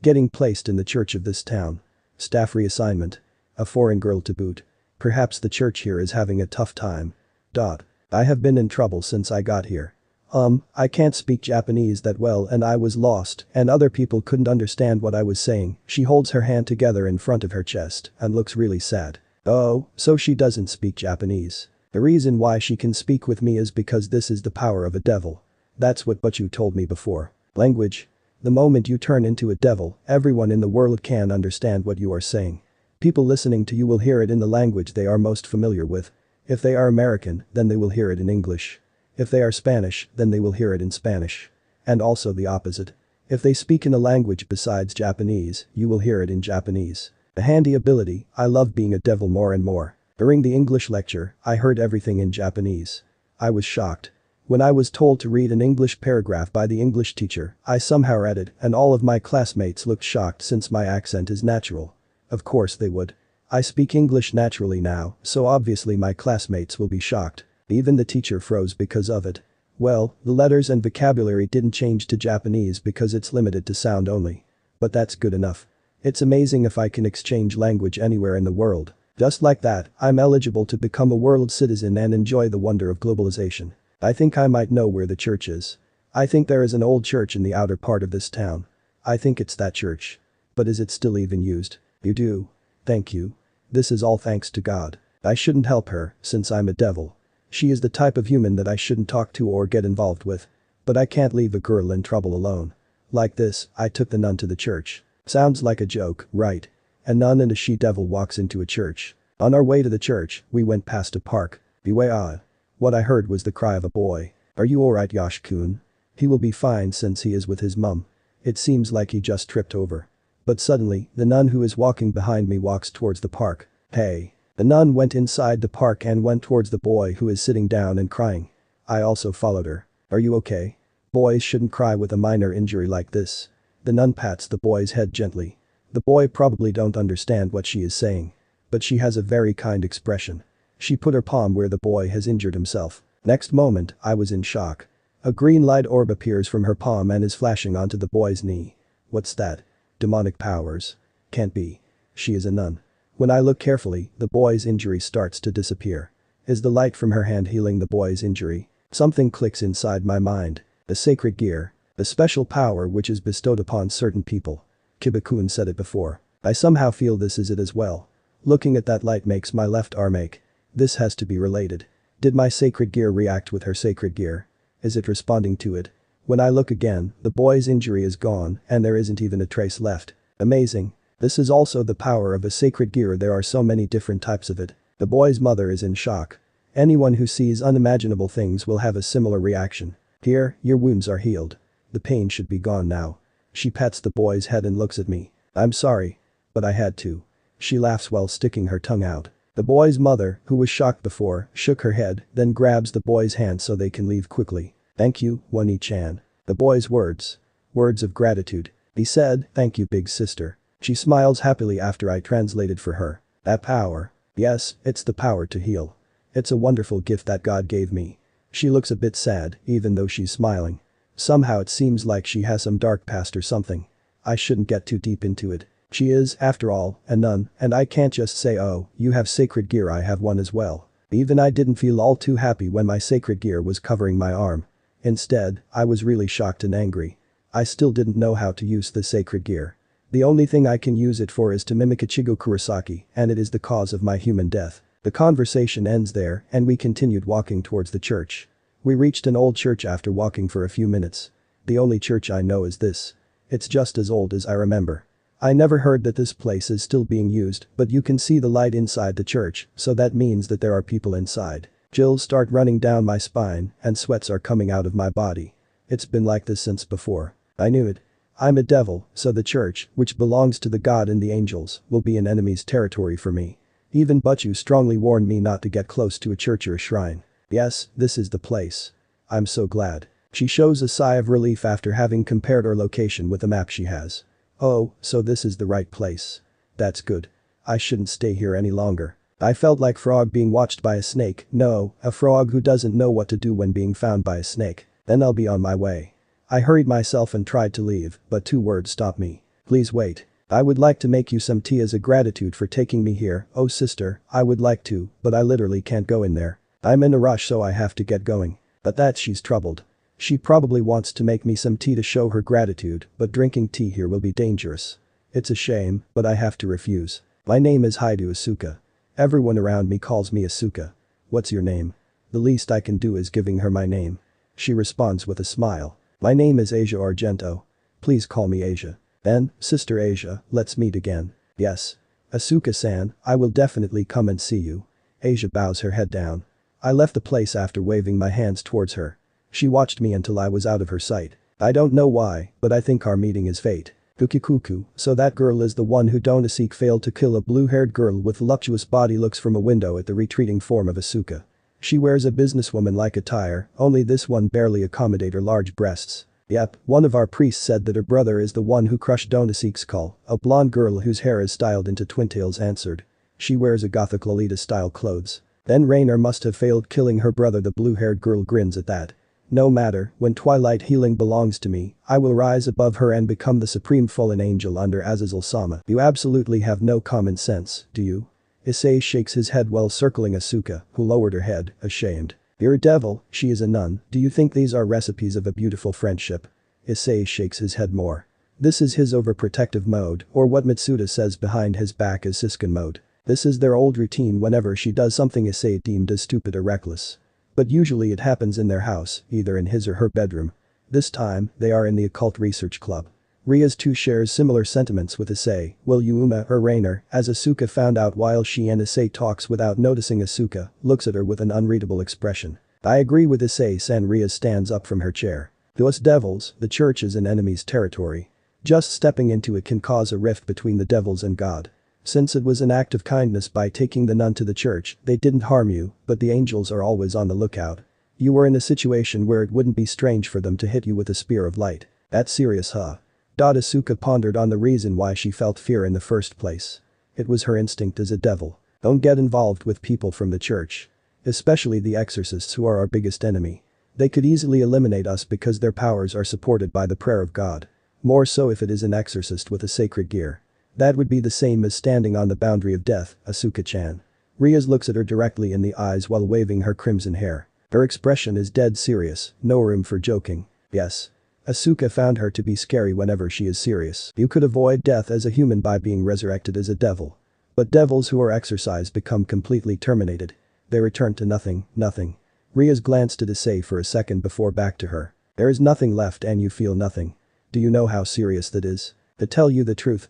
Getting placed in the church of this town. Staff reassignment. A foreign girl to boot. Perhaps the church here is having a tough time. I have been in trouble since I got here. I can't speak Japanese that well and I was lost and other people couldn't understand what I was saying. She holds her hand together in front of her chest and looks really sad. Oh, so she doesn't speak Japanese. The reason why she can speak with me is because this is the power of a devil. That's what Butchu told me before. Language. The moment you turn into a devil, everyone in the world can understand what you are saying. People listening to you will hear it in the language they are most familiar with. If they are American, then they will hear it in English. If they are Spanish, then they will hear it in Spanish. And also the opposite. If they speak in a language besides Japanese, you will hear it in Japanese. A handy ability, I love being a devil more and more. During the English lecture, I heard everything in Japanese. I was shocked. When I was told to read an English paragraph by the English teacher, I somehow read it and all of my classmates looked shocked since my accent is natural. Of course they would. I speak English naturally now, so obviously my classmates will be shocked. Even the teacher froze because of it. Well, the letters and vocabulary didn't change to Japanese because it's limited to sound only. But that's good enough. It's amazing if I can exchange language anywhere in the world. Just like that, I'm eligible to become a world citizen and enjoy the wonder of globalization. I think I might know where the church is. I think there is an old church in the outer part of this town. I think it's that church. But is it still even used? You do? Thank you. This is all thanks to God. I shouldn't help her, since I'm a devil. She is the type of human that I shouldn't talk to or get involved with. But I can't leave a girl in trouble alone. Like this, I took the nun to the church. Sounds like a joke, right? A nun and a she-devil walks into a church. On our way to the church, we went past a park. Beware. What I heard was the cry of a boy. Are you alright, Yosh-kun? He will be fine since he is with his mum. It seems like he just tripped over. But suddenly, the nun who is walking behind me walks towards the park. Hey. The nun went inside the park and went towards the boy who is sitting down and crying. I also followed her. Are you okay? Boys shouldn't cry with a minor injury like this. The nun pats the boy's head gently. The boy probably don't understand what she is saying. But she has a very kind expression. She put her palm where the boy has injured himself. Next moment, I was in shock. A green light orb appears from her palm and is flashing onto the boy's knee. What's that? Demonic powers. Can't be. She is a nun. When I look carefully, the boy's injury starts to disappear. Is the light from her hand healing the boy's injury? Something clicks inside my mind. The sacred gear. The special power which is bestowed upon certain people. Kiba-kun said it before. I somehow feel this is it as well. Looking at that light makes my left arm ache. This has to be related. Did my sacred gear react with her sacred gear? Is it responding to it? When I look again, the boy's injury is gone and there isn't even a trace left. Amazing. This is also the power of a sacred gear. There are so many different types of it. The boy's mother is in shock. Anyone who sees unimaginable things will have a similar reaction. Here, your wounds are healed. The pain should be gone now. She pats the boy's head and looks at me. I'm sorry. But I had to. She laughs while sticking her tongue out. The boy's mother, who was shocked before, shook her head, then grabs the boy's hand so they can leave quickly. Thank you, Wani-chan. The boy's words. Words of gratitude. He said, thank you, big sister. She smiles happily after I translated for her. That power. Yes, it's the power to heal. It's a wonderful gift that God gave me. She looks a bit sad, even though she's smiling. Somehow it seems like she has some dark past or something. I shouldn't get too deep into it. She is, after all, a nun, and I can't just say oh, you have sacred gear, I have one as well. Even I didn't feel all too happy when my sacred gear was covering my arm. Instead, I was really shocked and angry. I still didn't know how to use the sacred gear. The only thing I can use it for is to mimic Ichigo Kurosaki, and it is the cause of my human death. The conversation ends there and we continued walking towards the church. We reached an old church after walking for a few minutes. The only church I know is this. It's just as old as I remember. I never heard that this place is still being used, but you can see the light inside the church, so that means that there are people inside. Chills start running down my spine and sweats are coming out of my body. It's been like this since before. I knew it. I'm a devil, so the church, which belongs to the god and the angels, will be an enemy's territory for me. Even Butchu strongly warned me not to get close to a church or a shrine. Yes, this is the place. I'm so glad. She shows a sigh of relief after having compared our location with a map she has. Oh, so this is the right place. That's good. I shouldn't stay here any longer. I felt like frog being watched by a snake. No, a frog who doesn't know what to do when being found by a snake. Then I'll be on my way. I hurried myself and tried to leave, but two words stopped me. Please wait. I would like to make you some tea as a gratitude for taking me here. Oh sister, I would like to, but I literally can't go in there. I'm in a rush so I have to get going. But that she's troubled. She probably wants to make me some tea to show her gratitude, but drinking tea here will be dangerous. It's a shame, but I have to refuse. My name is Hyoudou Asuka. Everyone around me calls me Asuka. What's your name? The least I can do is giving her my name. She responds with a smile. My name is Asia Argento. Please call me Asia. Then, Sister Asia, let's meet again. Yes. Asuka-san, I will definitely come and see you. Asia bows her head down. I left the place after waving my hands towards her. She watched me until I was out of her sight. I don't know why, but I think our meeting is fate. Ukikuku, so that girl is the one who don't seek failed to kill a blue-haired girl with voluptuous body looks from a window at the retreating form of Asuka. She wears a businesswoman-like attire, only this one barely accommodate her large breasts. Yep, one of our priests said that her brother is the one who crushed Donaseek's skull, a blonde girl whose hair is styled into twintails answered. She wears a gothic Lolita-style clothes. Then Rainer must have failed killing her brother. The blue-haired girl grins at that. No matter, when twilight healing belongs to me, I will rise above her and become the supreme fallen angel under Azazel-sama. You absolutely have no common sense, do you? Issei shakes his head while circling Asuka, who lowered her head, ashamed. You're a devil, she is a nun, do you think these are recipes of a beautiful friendship? Issei shakes his head more. This is his overprotective mode, or what Mitsuda says behind his back is Siskin mode. This is their old routine whenever she does something Issei deemed as stupid or reckless. But usually it happens in their house, either in his or her bedroom. This time, they are in the occult research club. Rias too shares similar sentiments with Issei, will Yuma or Rainer, as Asuka found out while she and Issei talks without noticing. Asuka looks at her with an unreadable expression. I agree with Issei-san. Rias stands up from her chair. To us devils, the church is an enemy's territory. Just stepping into it can cause a rift between the devils and God. Since it was an act of kindness by taking the nun to the church, they didn't harm you, but the angels are always on the lookout. You were in a situation where it wouldn't be strange for them to hit you with a spear of light. That's serious, huh? Asuka pondered on the reason why she felt fear in the first place. It was her instinct as a devil. Don't get involved with people from the church. Especially the exorcists who are our biggest enemy. They could easily eliminate us because their powers are supported by the prayer of God. More so if it is an exorcist with a sacred gear. That would be the same as standing on the boundary of death, Asuka-chan. Rias looks at her directly in the eyes while waving her crimson hair. Her expression is dead serious, no room for joking. Yes. Asuka found her to be scary whenever she is serious. You could avoid death as a human by being resurrected as a devil. But devils who are exorcised become completely terminated. They return to nothing. Rias glanced at Issei for a second before back to her. There is nothing left and you feel nothing. Do you know how serious that is? To tell you the truth,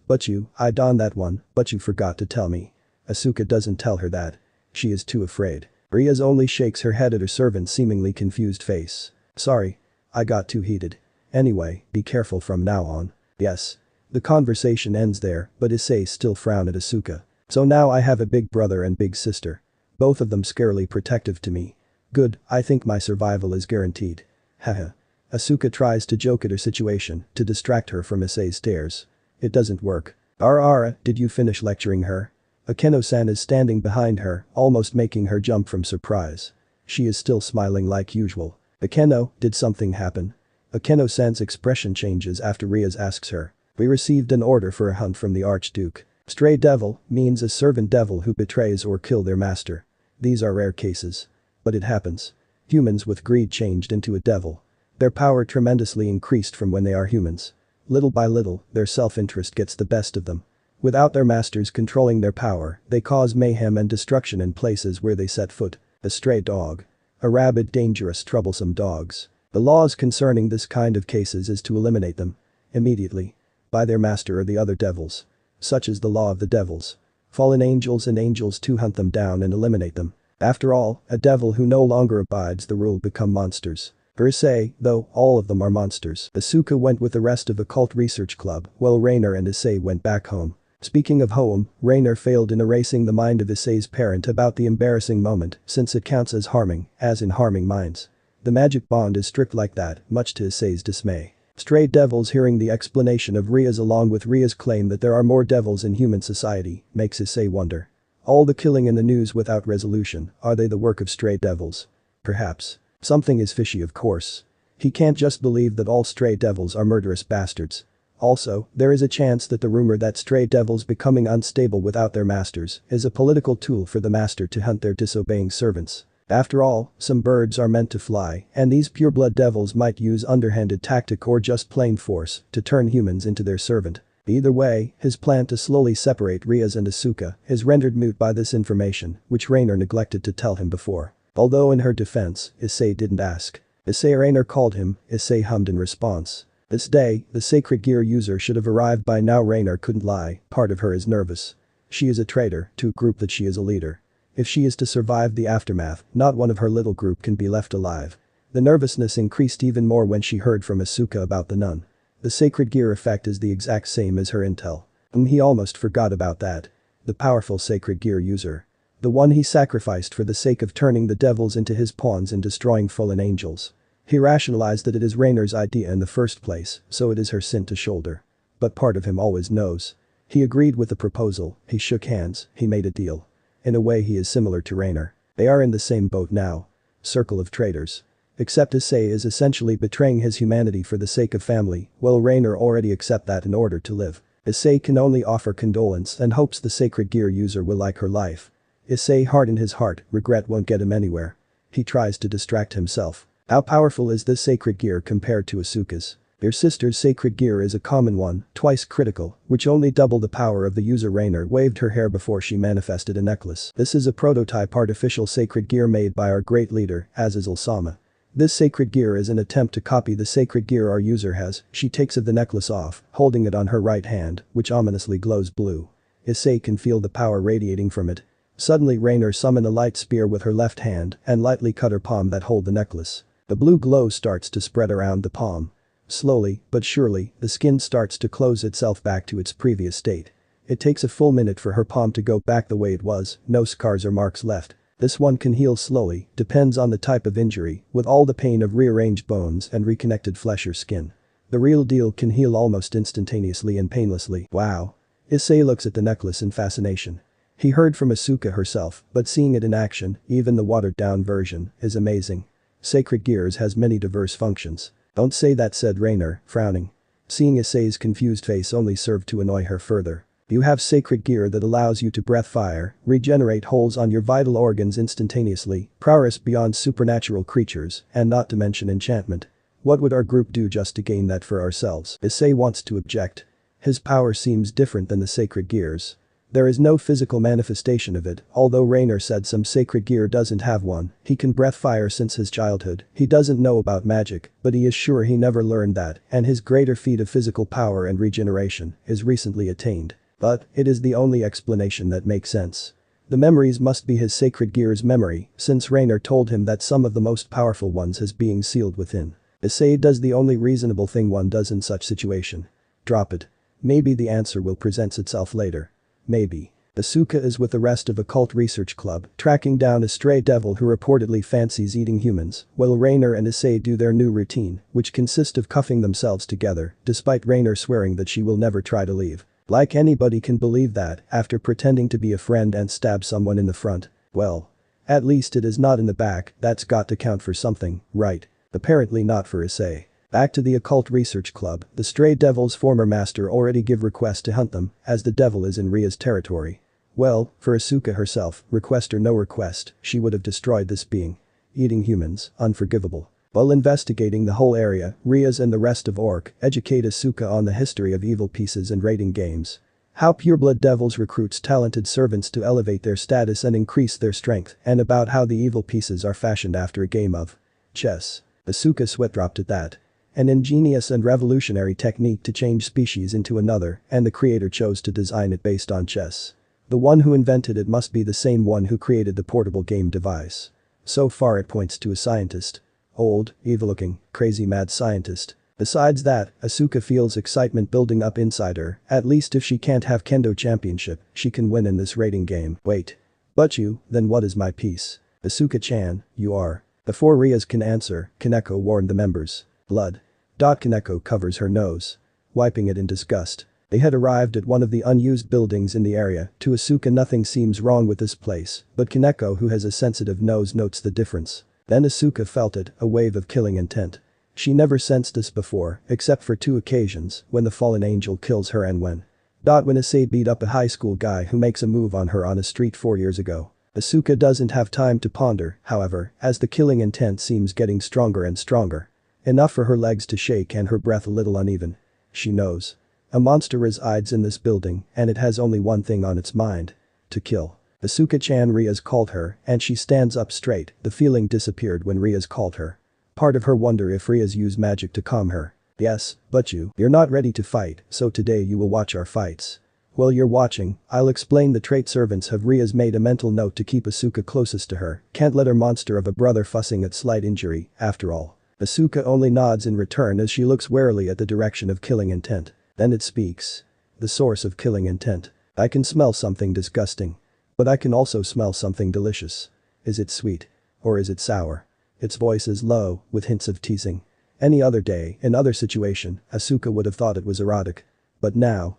I donned that one, but you forgot to tell me. Asuka doesn't tell her that. She is too afraid. Rias only shakes her head at her servant's seemingly confused face. Sorry. I got too heated. Anyway, be careful from now on. Yes. The conversation ends there, but Issei still frown at Asuka. So now I have a big brother and big sister. Both of them scarily protective to me. Good, I think my survival is guaranteed. Haha. Asuka tries to joke at her situation to distract her from Issei's stares. It doesn't work. Ara, did you finish lecturing her? Akeno-san is standing behind her, almost making her jump from surprise. She is still smiling like usual. Akeno, did something happen? Akeno-san's expression changes after Rias asks her. We received an order for a hunt from the Archduke. Stray devil means a servant devil who betrays or kill their master. These are rare cases. But it happens. Humans with greed changed into a devil. Their power tremendously increased from when they are humans. Little by little, their self-interest gets the best of them. Without their masters controlling their power, they cause mayhem and destruction in places where they set foot. A stray dog. A rabid, dangerous, troublesome dogs. The laws concerning this kind of cases is to eliminate them. Immediately. By their master or the other devils. Such is the law of the devils. Fallen angels and angels to hunt them down and eliminate them. After all, a devil who no longer abides the rule become monsters. For Issei, though, all of them are monsters. Asuka went with the rest of the cult research club, while Rainer and Issei went back home. Speaking of home, Rainer failed in erasing the mind of Issei's parent about the embarrassing moment, since it counts as harming, as in harming minds. The magic bond is strict like that, much to Issei's dismay. Stray devils hearing the explanation of Rias along with Rias' claim that there are more devils in human society, makes Issei wonder. All the killing in the news without resolution, are they the work of stray devils? Perhaps. Something is fishy, of course. He can't just believe that all stray devils are murderous bastards. Also, there is a chance that the rumor that stray devils becoming unstable without their masters is a political tool for the master to hunt their disobeying servants. After all, some birds are meant to fly, and these pureblood devils might use underhanded tactic or just plain force to turn humans into their servant. Either way, his plan to slowly separate Rias and Asuka is rendered moot by this information, which Rainer neglected to tell him before. Although in her defense, Issei didn't ask. Rainer called him, Issei hummed in response. This day, the sacred gear user should have arrived by now. Rainer couldn't lie, part of her is nervous. She is a traitor to a group that she is a leader. If she is to survive the aftermath, not one of her little group can be left alive. The nervousness increased even more when she heard from Asuka about the nun. The sacred gear effect is the exact same as her intel. He almost forgot about that. The powerful sacred gear user. The one he sacrificed for the sake of turning the devils into his pawns and destroying fallen angels. He rationalized that it is Rainer's idea in the first place, so it is her sin to shoulder. But part of him always knows. He agreed with the proposal, he shook hands, he made a deal. In a way he is similar to Rainer. They are in the same boat now. Circle of traitors. Except Issei is essentially betraying his humanity for the sake of family, while Rainer already accept that in order to live. Issei can only offer condolence and hopes the sacred gear user will like her life. Issei hardened his heart, regret won't get him anywhere. He tries to distract himself. How powerful is this sacred gear compared to Asuka's? Your sister's sacred gear is a common one, twice critical, which only double the power of the user. Rainer waved her hair before she manifested a necklace. This is a prototype artificial sacred gear made by our great leader, Azazel-sama. This sacred gear is an attempt to copy the sacred gear our user has. She takes the necklace off, holding it on her right hand, which ominously glows blue. Issei can feel the power radiating from it. Suddenly Rainer summoned a light spear with her left hand and lightly cut her palm that hold the necklace. The blue glow starts to spread around the palm. Slowly, but surely, the skin starts to close itself back to its previous state. It takes a full minute for her palm to go back the way it was, no scars or marks left. This one can heal slowly, depends on the type of injury, with all the pain of rearranged bones and reconnected flesh or skin. The real deal can heal almost instantaneously and painlessly. Wow. Issei looks at the necklace in fascination. He heard from Asuka herself, but seeing it in action, even the watered-down version, is amazing. Sacred gears has many diverse functions. Don't say that, said Rainer, frowning. Seeing Issei's confused face only served to annoy her further. You have sacred gear that allows you to breathe fire, regenerate holes on your vital organs instantaneously, prowess beyond supernatural creatures, and not to mention enchantment. What would our group do just to gain that for ourselves? Issei wants to object. His power seems different than the sacred gears. There is no physical manifestation of it, although Rainer said some sacred gear doesn't have one. He can breathe fire since his childhood. He doesn't know about magic, but he is sure he never learned that, and his greater feat of physical power and regeneration is recently attained. But it is the only explanation that makes sense. The memories must be his sacred gear's memory, since Rainer told him that some of the most powerful ones is being sealed within. Issei does the only reasonable thing one does in such situation. Drop it. Maybe the answer will present itself later. Maybe. Asuka is with the rest of a cult research club, tracking down a stray devil who reportedly fancies eating humans, while Rainer and Issei do their new routine, which consists of cuffing themselves together, despite Rainer swearing that she will never try to leave. Like anybody can believe that, after pretending to be a friend and stab someone in the front. Well. At least it is not in the back, that's got to count for something, right? Apparently not for Issei. Back to the occult research club, the stray devil's former master already give request to hunt them, as the devil is in Ria's territory. Well, for Asuka herself, request or no request, she would have destroyed this being. Eating humans, unforgivable. While investigating the whole area, Rias and the rest of Orc educate Asuka on the history of evil pieces and raiding games. How pureblood devils recruits talented servants to elevate their status and increase their strength, and about how the evil pieces are fashioned after a game of chess. Asuka sweat dropped at that. An ingenious and revolutionary technique to change species into another, and the creator chose to design it based on chess. The one who invented it must be the same one who created the portable game device. So far it points to a scientist. Old, evil-looking, crazy mad scientist. Besides that, Asuka feels excitement building up inside her, at least if she can't have Kendo championship, she can win in this raiding game. Wait. But you, then what is my piece? Asuka-chan, you are. Before Rias can answer, Kaneko warned the members. Blood. Kaneko covers her nose. Wiping it in disgust. They had arrived at one of the unused buildings in the area. To Asuka nothing seems wrong with this place, but Kaneko, who has a sensitive nose, notes the difference. Then Asuka felt it, a wave of killing intent. She never sensed this before, except for 2 occasions, when the fallen angel kills her and when Issei beat up a high school guy who makes a move on her on a street 4 years ago. Asuka doesn't have time to ponder, however, as the killing intent seems getting stronger and stronger. Enough for her legs to shake and her breath a little uneven. She knows. A monster resides in this building, and it has only one thing on its mind. To kill. Asuka-chan, Rias called her, and she stands up straight. The feeling disappeared when Rias called her. Part of her wonder if Rias used magic to calm her. Yes, but you're not ready to fight, so today you will watch our fights. While you're watching, I'll explain the trait servants have. Rias made a mental note to keep Asuka closest to her, can't let her monster of a brother fussing at slight injury, after all. Asuka only nods in return as she looks warily at the direction of killing intent. Then it speaks. The source of killing intent. I can smell something disgusting. But I can also smell something delicious. Is it sweet? Or is it sour? Its voice is low, with hints of teasing. Any other day, in other situation, Asuka would have thought it was erotic. But now.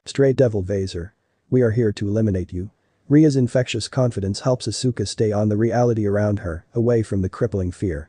Stray devil Vaser. We are here to eliminate you. Ria's infectious confidence helps Asuka stay on the reality around her, away from the crippling fear.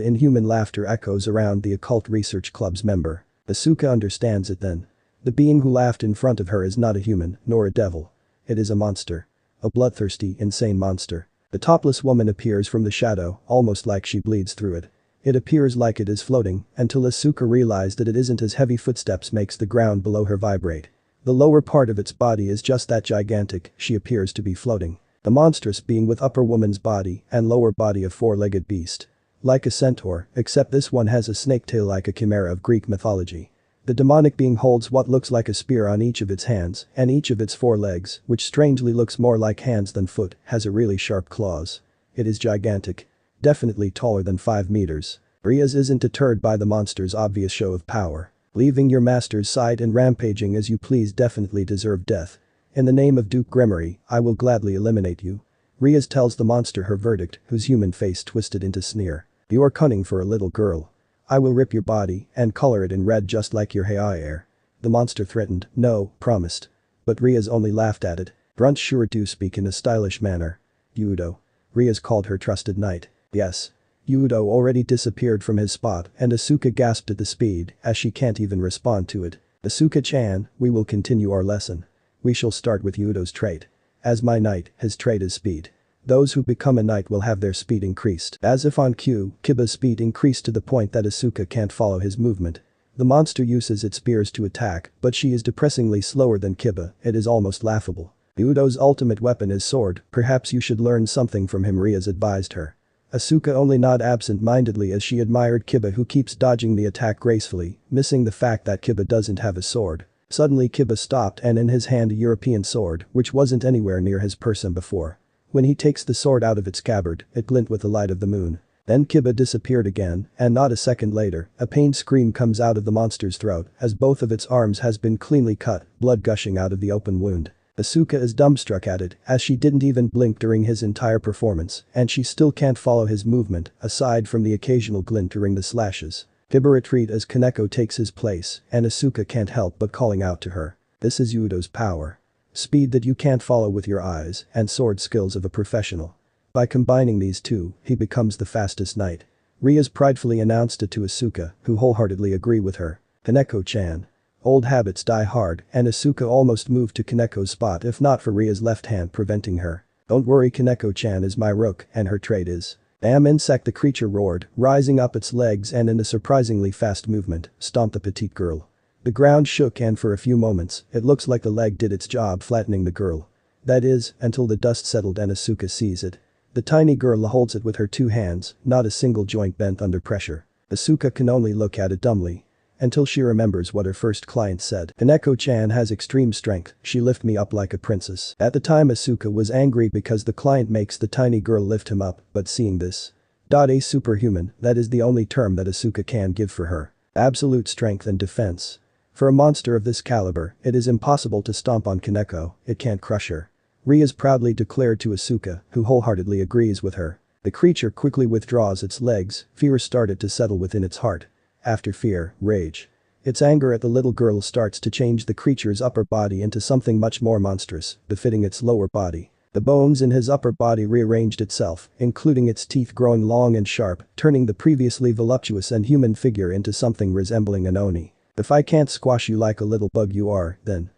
Inhuman laughter echoes around the Occult Research Club's member. Asuka understands it then. The being who laughed in front of her is not a human, nor a devil. It is a monster. A bloodthirsty, insane monster. The topless woman appears from the shadow, almost like she bleeds through it. It appears like it is floating, until Asuka realizes that it isn't as heavy footsteps makes the ground below her vibrate. The lower part of its body is just that gigantic, she appears to be floating. The monstrous being with upper woman's body and lower body of four-legged beast. Like a centaur, except this one has a snake tail like a chimera of Greek mythology. The demonic being holds what looks like a spear on each of its hands, and each of its four legs, which strangely looks more like hands than foot, has a really sharp claws. It is gigantic. Definitely taller than 5 meters. Rias isn't deterred by the monster's obvious show of power. Leaving your master's side and rampaging as you please definitely deserve death. In the name of Duke Gremory, I will gladly eliminate you. Rias tells the monster her verdict, whose human face twisted into sneer. You're cunning for a little girl. I will rip your body and color it in red just like your hair. The monster threatened, no, promised. But Rias only laughed at it. Brunt sure do speak in a stylish manner. Hyoudou. Rias called her trusted knight. Yes. Hyoudou already disappeared from his spot and Asuka gasped at the speed as she can't even respond to it. Asuka-chan, we will continue our lesson. We shall start with Hyoudou's trait. As my knight, his trait is speed. Those who become a knight will have their speed increased. As if on cue, Kiba's speed increased to the point that Asuka can't follow his movement. The monster uses its spears to attack, but she is depressingly slower than Kiba, it is almost laughable. Hyoudou's ultimate weapon is sword, perhaps you should learn something from him, Rias advised her. Asuka only nodded absent-mindedly as she admired Kiba, who keeps dodging the attack gracefully, missing the fact that Kiba doesn't have a sword. Suddenly Kiba stopped and in his hand a European sword, which wasn't anywhere near his person before. When he takes the sword out of its scabbard, it glint with the light of the moon. Then Kiba disappeared again, and not a second later, a pained scream comes out of the monster's throat as both of its arms has been cleanly cut, blood gushing out of the open wound. Asuka is dumbstruck at it, as she didn't even blink during his entire performance, and she still can't follow his movement, aside from the occasional glint during the slashes. Kiba retreat as Kaneko takes his place, and Asuka can't help but calling out to her. This is Hyoudou's power. Speed that you can't follow with your eyes, and sword skills of a professional. By combining these two, he becomes the fastest knight. Rias pridefully announced it to Asuka, who wholeheartedly agreed with her. Kaneko-chan. Old habits die hard, and Asuka almost moved to Kaneko's spot if not for Ria's left hand preventing her. Don't worry, Kaneko-chan is my rook, and her trait is. Damn insect, the creature roared, rising up its legs and in a surprisingly fast movement, stomped the petite girl. The ground shook and for a few moments, it looks like the leg did its job flattening the girl. That is, until the dust settled and Asuka sees it. The tiny girl holds it with her 2 hands, not a single joint bent under pressure. Asuka can only look at it dumbly. Until she remembers what her first client said. Kaneko-chan has extreme strength, she lift me up like a princess. At the time Asuka was angry because the client makes the tiny girl lift him up, but seeing this. A superhuman, that is the only term that Asuka can give for her. Absolute strength and defense. For a monster of this caliber, it is impossible to stomp on Kaneko, it can't crush her. Rias proudly declared to Asuka, who wholeheartedly agrees with her. The creature quickly withdraws its legs, fear started to settle within its heart. After fear, rage. Its anger at the little girl starts to change the creature's upper body into something much more monstrous, befitting its lower body. The bones in his upper body rearranged itself, including its teeth growing long and sharp, turning the previously voluptuous and human figure into something resembling an oni. If I can't squash you like a little bug you are, then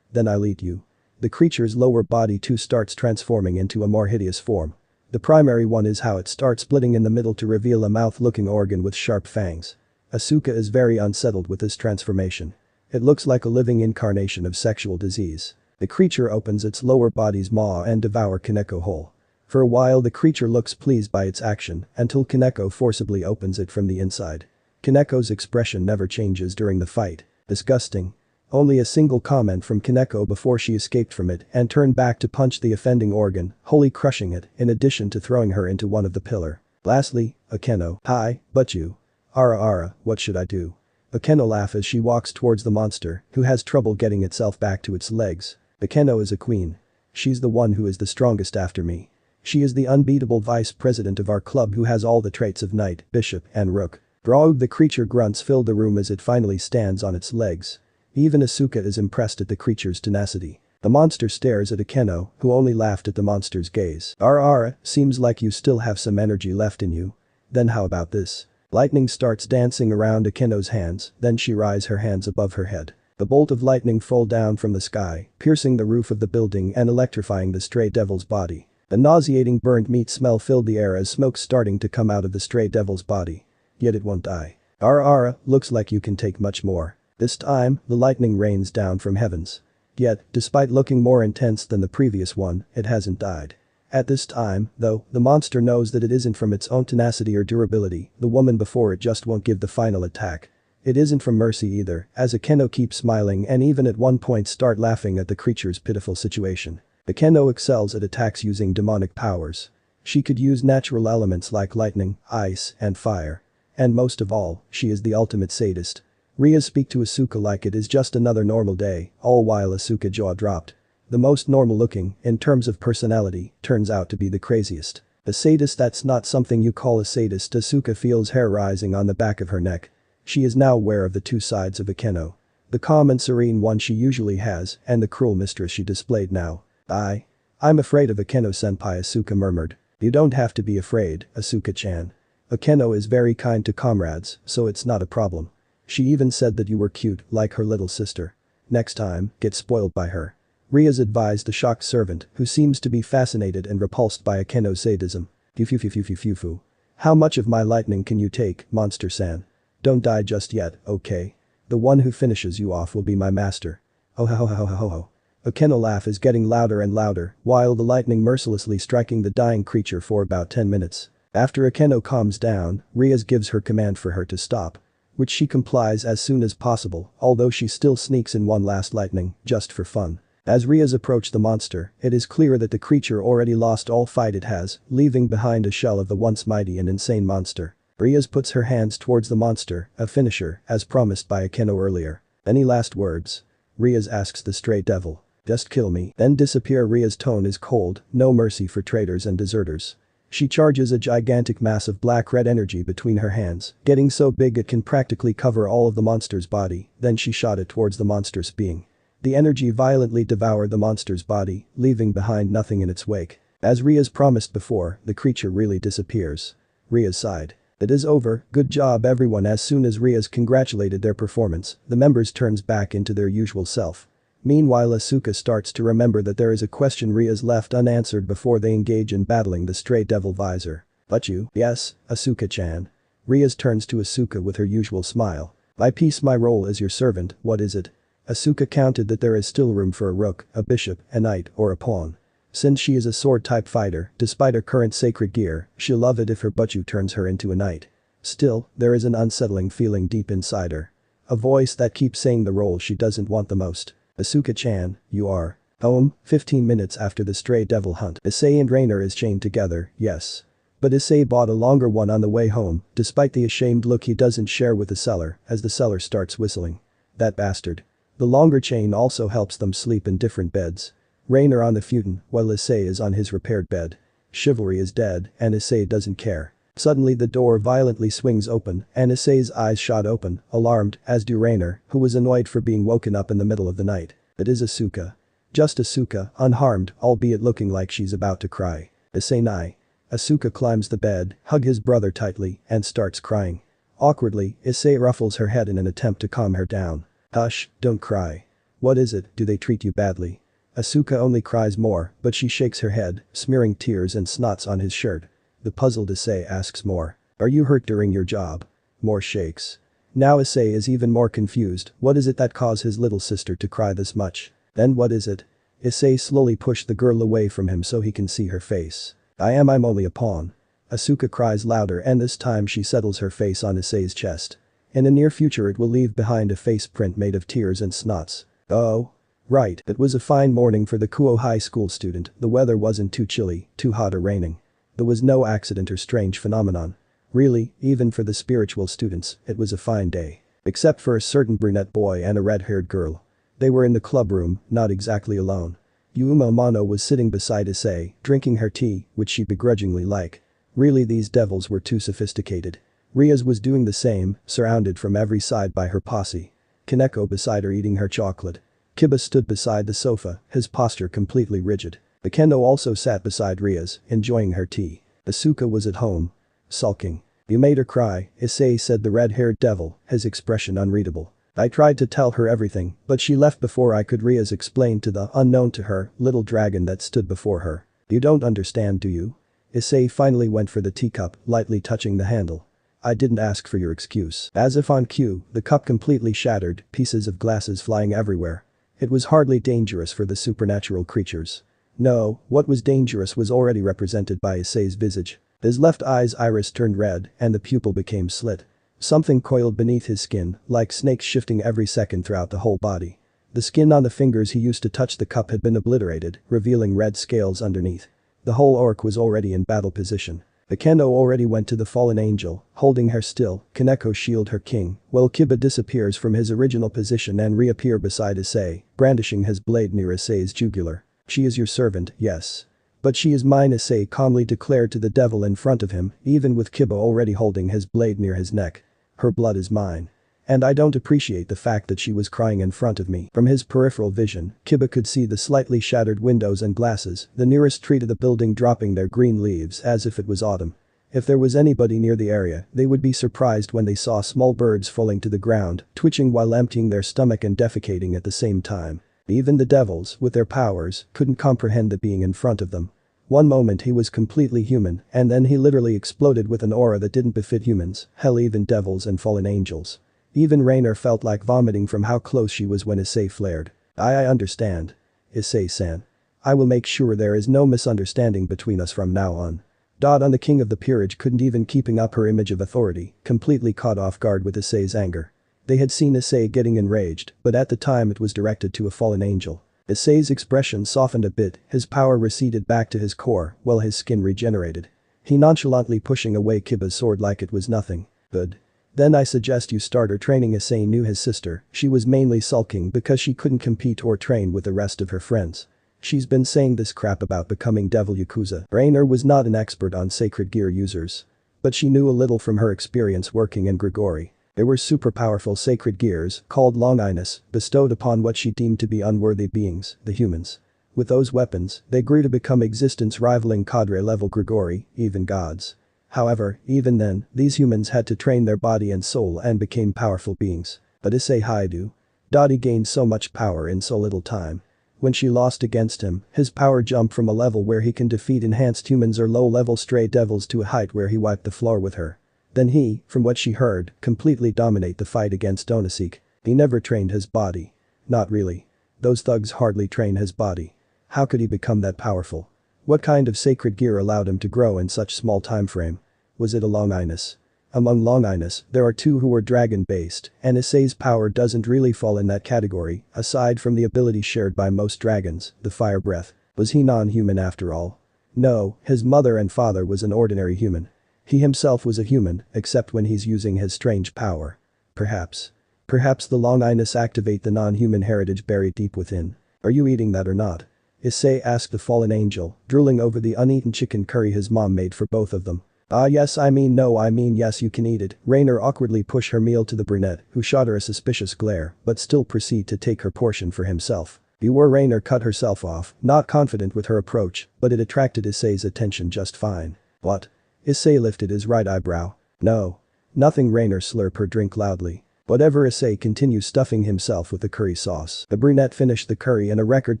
I'll eat you. The creature's lower body too starts transforming into a more hideous form. The primary one is how it starts splitting in the middle to reveal a mouth-looking organ with sharp fangs. Asuka is very unsettled with this transformation. It looks like a living incarnation of sexual disease. The creature opens its lower body's maw and devour Kaneko whole. For a while the creature looks pleased by its action until Kaneko forcibly opens it from the inside. Kaneko's expression never changes during the fight. Disgusting. Only a single comment from Kaneko before she escaped from it and turned back to punch the offending organ, wholly crushing it in addition to throwing her into one of the pillar. Lastly, Akeno. Hi, but you. Ara, what should I do? Akeno laughs as she walks towards the monster, who has trouble getting itself back to its legs. Akeno is a queen. She's the one who is the strongest after me. She is the unbeatable vice president of our club who has all the traits of knight, bishop, and rook. Braug, the creature grunts fill the room as it finally stands on its legs. Even Asuka is impressed at the creature's tenacity. The monster stares at Akeno, who only laughed at the monster's gaze. Ara, seems like you still have some energy left in you. Then how about this? Lightning starts dancing around Akeno's hands, then she raises her hands above her head. The bolt of lightning fall down from the sky, piercing the roof of the building and electrifying the stray devil's body. A nauseating burnt meat smell filled the air as smoke starting to come out of the stray devil's body. Yet it won't die. Ara, looks like you can take much more. This time, the lightning rains down from heavens. Yet, despite looking more intense than the previous one, it hasn't died. At this time, though, the monster knows that it isn't from its own tenacity or durability, the woman before it just won't give the final attack. It isn't from mercy either, as Akeno keeps smiling and even at one point start laughing at the creature's pitiful situation. Akeno excels at attacks using demonic powers. She could use natural elements like lightning, ice, and fire. And most of all, she is the ultimate sadist. Ria speaks to Asuka like it is just another normal day, all while Asuka jaw dropped. The most normal looking, in terms of personality, turns out to be the craziest. A sadist that's not something you call a sadist. Asuka feels hair rising on the back of her neck. She is now aware of the two sides of Akeno. The calm and serene one she usually has, and the cruel mistress she displayed now. I'm afraid of Akeno-senpai, Asuka murmured. You don't have to be afraid, Asuka-chan. Akeno is very kind to comrades, so it's not a problem. She even said that you were cute, like her little sister. Next time, get spoiled by her. Ria's advised the shocked servant, who seems to be fascinated and repulsed by Akeno's sadism. Fufu. How much of my lightning can you take, monster-san? Don't die just yet, okay? The one who finishes you off will be my master. Oh ho. Akeno laugh is getting louder and louder, while the lightning mercilessly striking the dying creature for about 10 minutes. After Akeno calms down, Ria gives her command for her to stop. Which she complies as soon as possible, although she still sneaks in one last lightning, just for fun. As Ria's approach the monster, it is clear that the creature already lost all fight it has, leaving behind a shell of the once mighty and insane monster. Ria's puts her hands towards the monster, a finisher, as promised by Akeno earlier. Any last words? Ria's asks the stray devil. Just kill me, then disappear. Ria's tone is cold, no mercy for traitors and deserters. She charges a gigantic mass of black-red energy between her hands, getting so big it can practically cover all of the monster's body, then she shot it towards the monster's being. The energy violently devoured the monster's body, leaving behind nothing in its wake. As Ria's promised before, the creature really disappears. Ria sighed. It is over, good job everyone. As soon as Ria's congratulated their performance, the members turns back into their usual self. Meanwhile Asuka starts to remember that there is a question Ria's left unanswered before they engage in battling the stray devil visor. But you? Yes, Asuka-chan. Ria's turns to Asuka with her usual smile. My piece, my role as your servant, what is it? Asuka counted that there is still room for a rook, a bishop, a knight, or a pawn. Since she is a sword-type fighter, despite her current sacred gear, she'll love it if her butchu turns her into a knight. Still, there is an unsettling feeling deep inside her. A voice that keeps saying the role she doesn't want the most. Asuka-chan, you are. 15 minutes after the stray devil hunt. Issei and Rainer is chained together, yes. But Issei bought a longer one on the way home, despite the ashamed look he doesn't share with the seller, as the seller starts whistling. That bastard. The longer chain also helps them sleep in different beds. Rainer on the futon, while Issei is on his repaired bed. Chivalry is dead, and Issei doesn't care. Suddenly the door violently swings open, and Issei's eyes shot open, alarmed, as do Rainer, who was annoyed for being woken up in the middle of the night. It is Asuka. Just Asuka, unharmed, albeit looking like she's about to cry. Issei nai. Asuka climbs the bed, hugs his brother tightly, and starts crying. Awkwardly, Issei ruffles her head in an attempt to calm her down. Hush, don't cry. What is it, do they treat you badly? Asuka only cries more, but she shakes her head, smearing tears and snots on his shirt. The puzzled Issei asks more. Are you hurt during your job? More shakes. Now Issei is even more confused. What is it that caused his little sister to cry this much? Then what is it? Issei slowly pushed the girl away from him so he can see her face. I'm only a pawn. Asuka cries louder and this time she settles her face on Issei's chest. In the near future it will leave behind a face print made of tears and snots. Oh. Right, it was a fine morning for the Kuo High School student, the weather wasn't too chilly, too hot or raining. There was no accident or strange phenomenon. Really, even for the spiritual students, it was a fine day. Except for a certain brunette boy and a red-haired girl. They were in the club room, not exactly alone. Yuma Amano was sitting beside Issei, drinking her tea, which she begrudgingly liked. Really, these devils were too sophisticated. Riaz was doing the same, surrounded from every side by her posse. Kaneko beside her eating her chocolate. Kiba stood beside the sofa, his posture completely rigid. Akeno also sat beside Riaz, enjoying her tea. Asuka was at home. Sulking. You made her cry, Issei said, the red-haired devil, his expression unreadable. I tried to tell her everything, but she left before I could. Riaz explained to the unknown to her little dragon that stood before her. You don't understand, do you? Issei finally went for the teacup, lightly touching the handle. I didn't ask for your excuse. As if on cue, the cup completely shattered, pieces of glasses flying everywhere. It was hardly dangerous for the supernatural creatures. No, what was dangerous was already represented by Issei's visage. His left eye's iris turned red and the pupil became slit. Something coiled beneath his skin, like snakes shifting every second throughout the whole body. The skin on the fingers he used to touch the cup had been obliterated, revealing red scales underneath. The whole orc was already in battle position. Akeno already went to the fallen angel, holding her still. Kaneko shield her king, while Kiba disappears from his original position and reappear beside Issei, brandishing his blade near Issei's jugular. She is your servant, yes. But she is mine, Issei calmly declared to the devil in front of him, even with Kiba already holding his blade near his neck. Her blood is mine. And I don't appreciate the fact that she was crying in front of me. From his peripheral vision, Kiba could see the slightly shattered windows and glasses, the nearest tree to the building dropping their green leaves as if it was autumn. If there was anybody near the area, they would be surprised when they saw small birds falling to the ground, twitching while emptying their stomach and defecating at the same time. Even the devils, with their powers, couldn't comprehend the being in front of them. One moment he was completely human, and then he literally exploded with an aura that didn't befit humans, hell, even devils and fallen angels. Even Rainer felt like vomiting from how close she was when Issei flared. I understand. Issei-san. I will make sure there is no misunderstanding between us from now on. On the king of the peerage couldn't even keeping up her image of authority, completely caught off guard with Issei's anger. They had seen Issei getting enraged, but at the time it was directed to a fallen angel. Issei's expression softened a bit, his power receded back to his core, while his skin regenerated. He nonchalantly pushing away Kiba's sword like it was nothing. Good. Then I suggest you start her training. Issei knew his sister, she was mainly sulking because she couldn't compete or train with the rest of her friends. She's been saying this crap about becoming devil Yakuza. Rainer was not an expert on sacred gear users. But she knew a little from her experience working in Grigori. There were super powerful sacred gears, called longinus, bestowed upon what she deemed to be unworthy beings, the humans. With those weapons, they grew to become existence rivaling cadre-level Grigori, even gods. However, even then, these humans had to train their body and soul and became powerful beings. But Issei Hyoudou? Dottie gained so much power in so little time. When she lost against him, his power jumped from a level where he can defeat enhanced humans or low-level stray devils to a height where he wiped the floor with her. Then he, from what she heard, completely dominate the fight against Onisek. He never trained his body. Not really. Those thugs hardly train his body. How could he become that powerful? What kind of sacred gear allowed him to grow in such small time frame? Was it a longinus? Among longinus, there are two who were dragon-based, and Issei's power doesn't really fall in that category, aside from the ability shared by most dragons, the fire breath. Was he non-human after all? No, his mother and father was an ordinary human. He himself was a human, except when he's using his strange power. Perhaps the longinus activate the non-human heritage buried deep within. Are you eating that or not? Issei asked the fallen angel, drooling over the uneaten chicken curry his mom made for both of them. Yes, I mean no, I mean yes, you can eat it. Rainer awkwardly pushed her meal to the brunette, who shot her a suspicious glare, but still proceeded to take her portion for himself. Rainer cut herself off, not confident with her approach, but it attracted Issei's attention just fine. What? Issei lifted his right eyebrow. No. Nothing. Rainer slurped her drink loudly. Whatever. Issei continued stuffing himself with the curry sauce. The brunette finished the curry in a record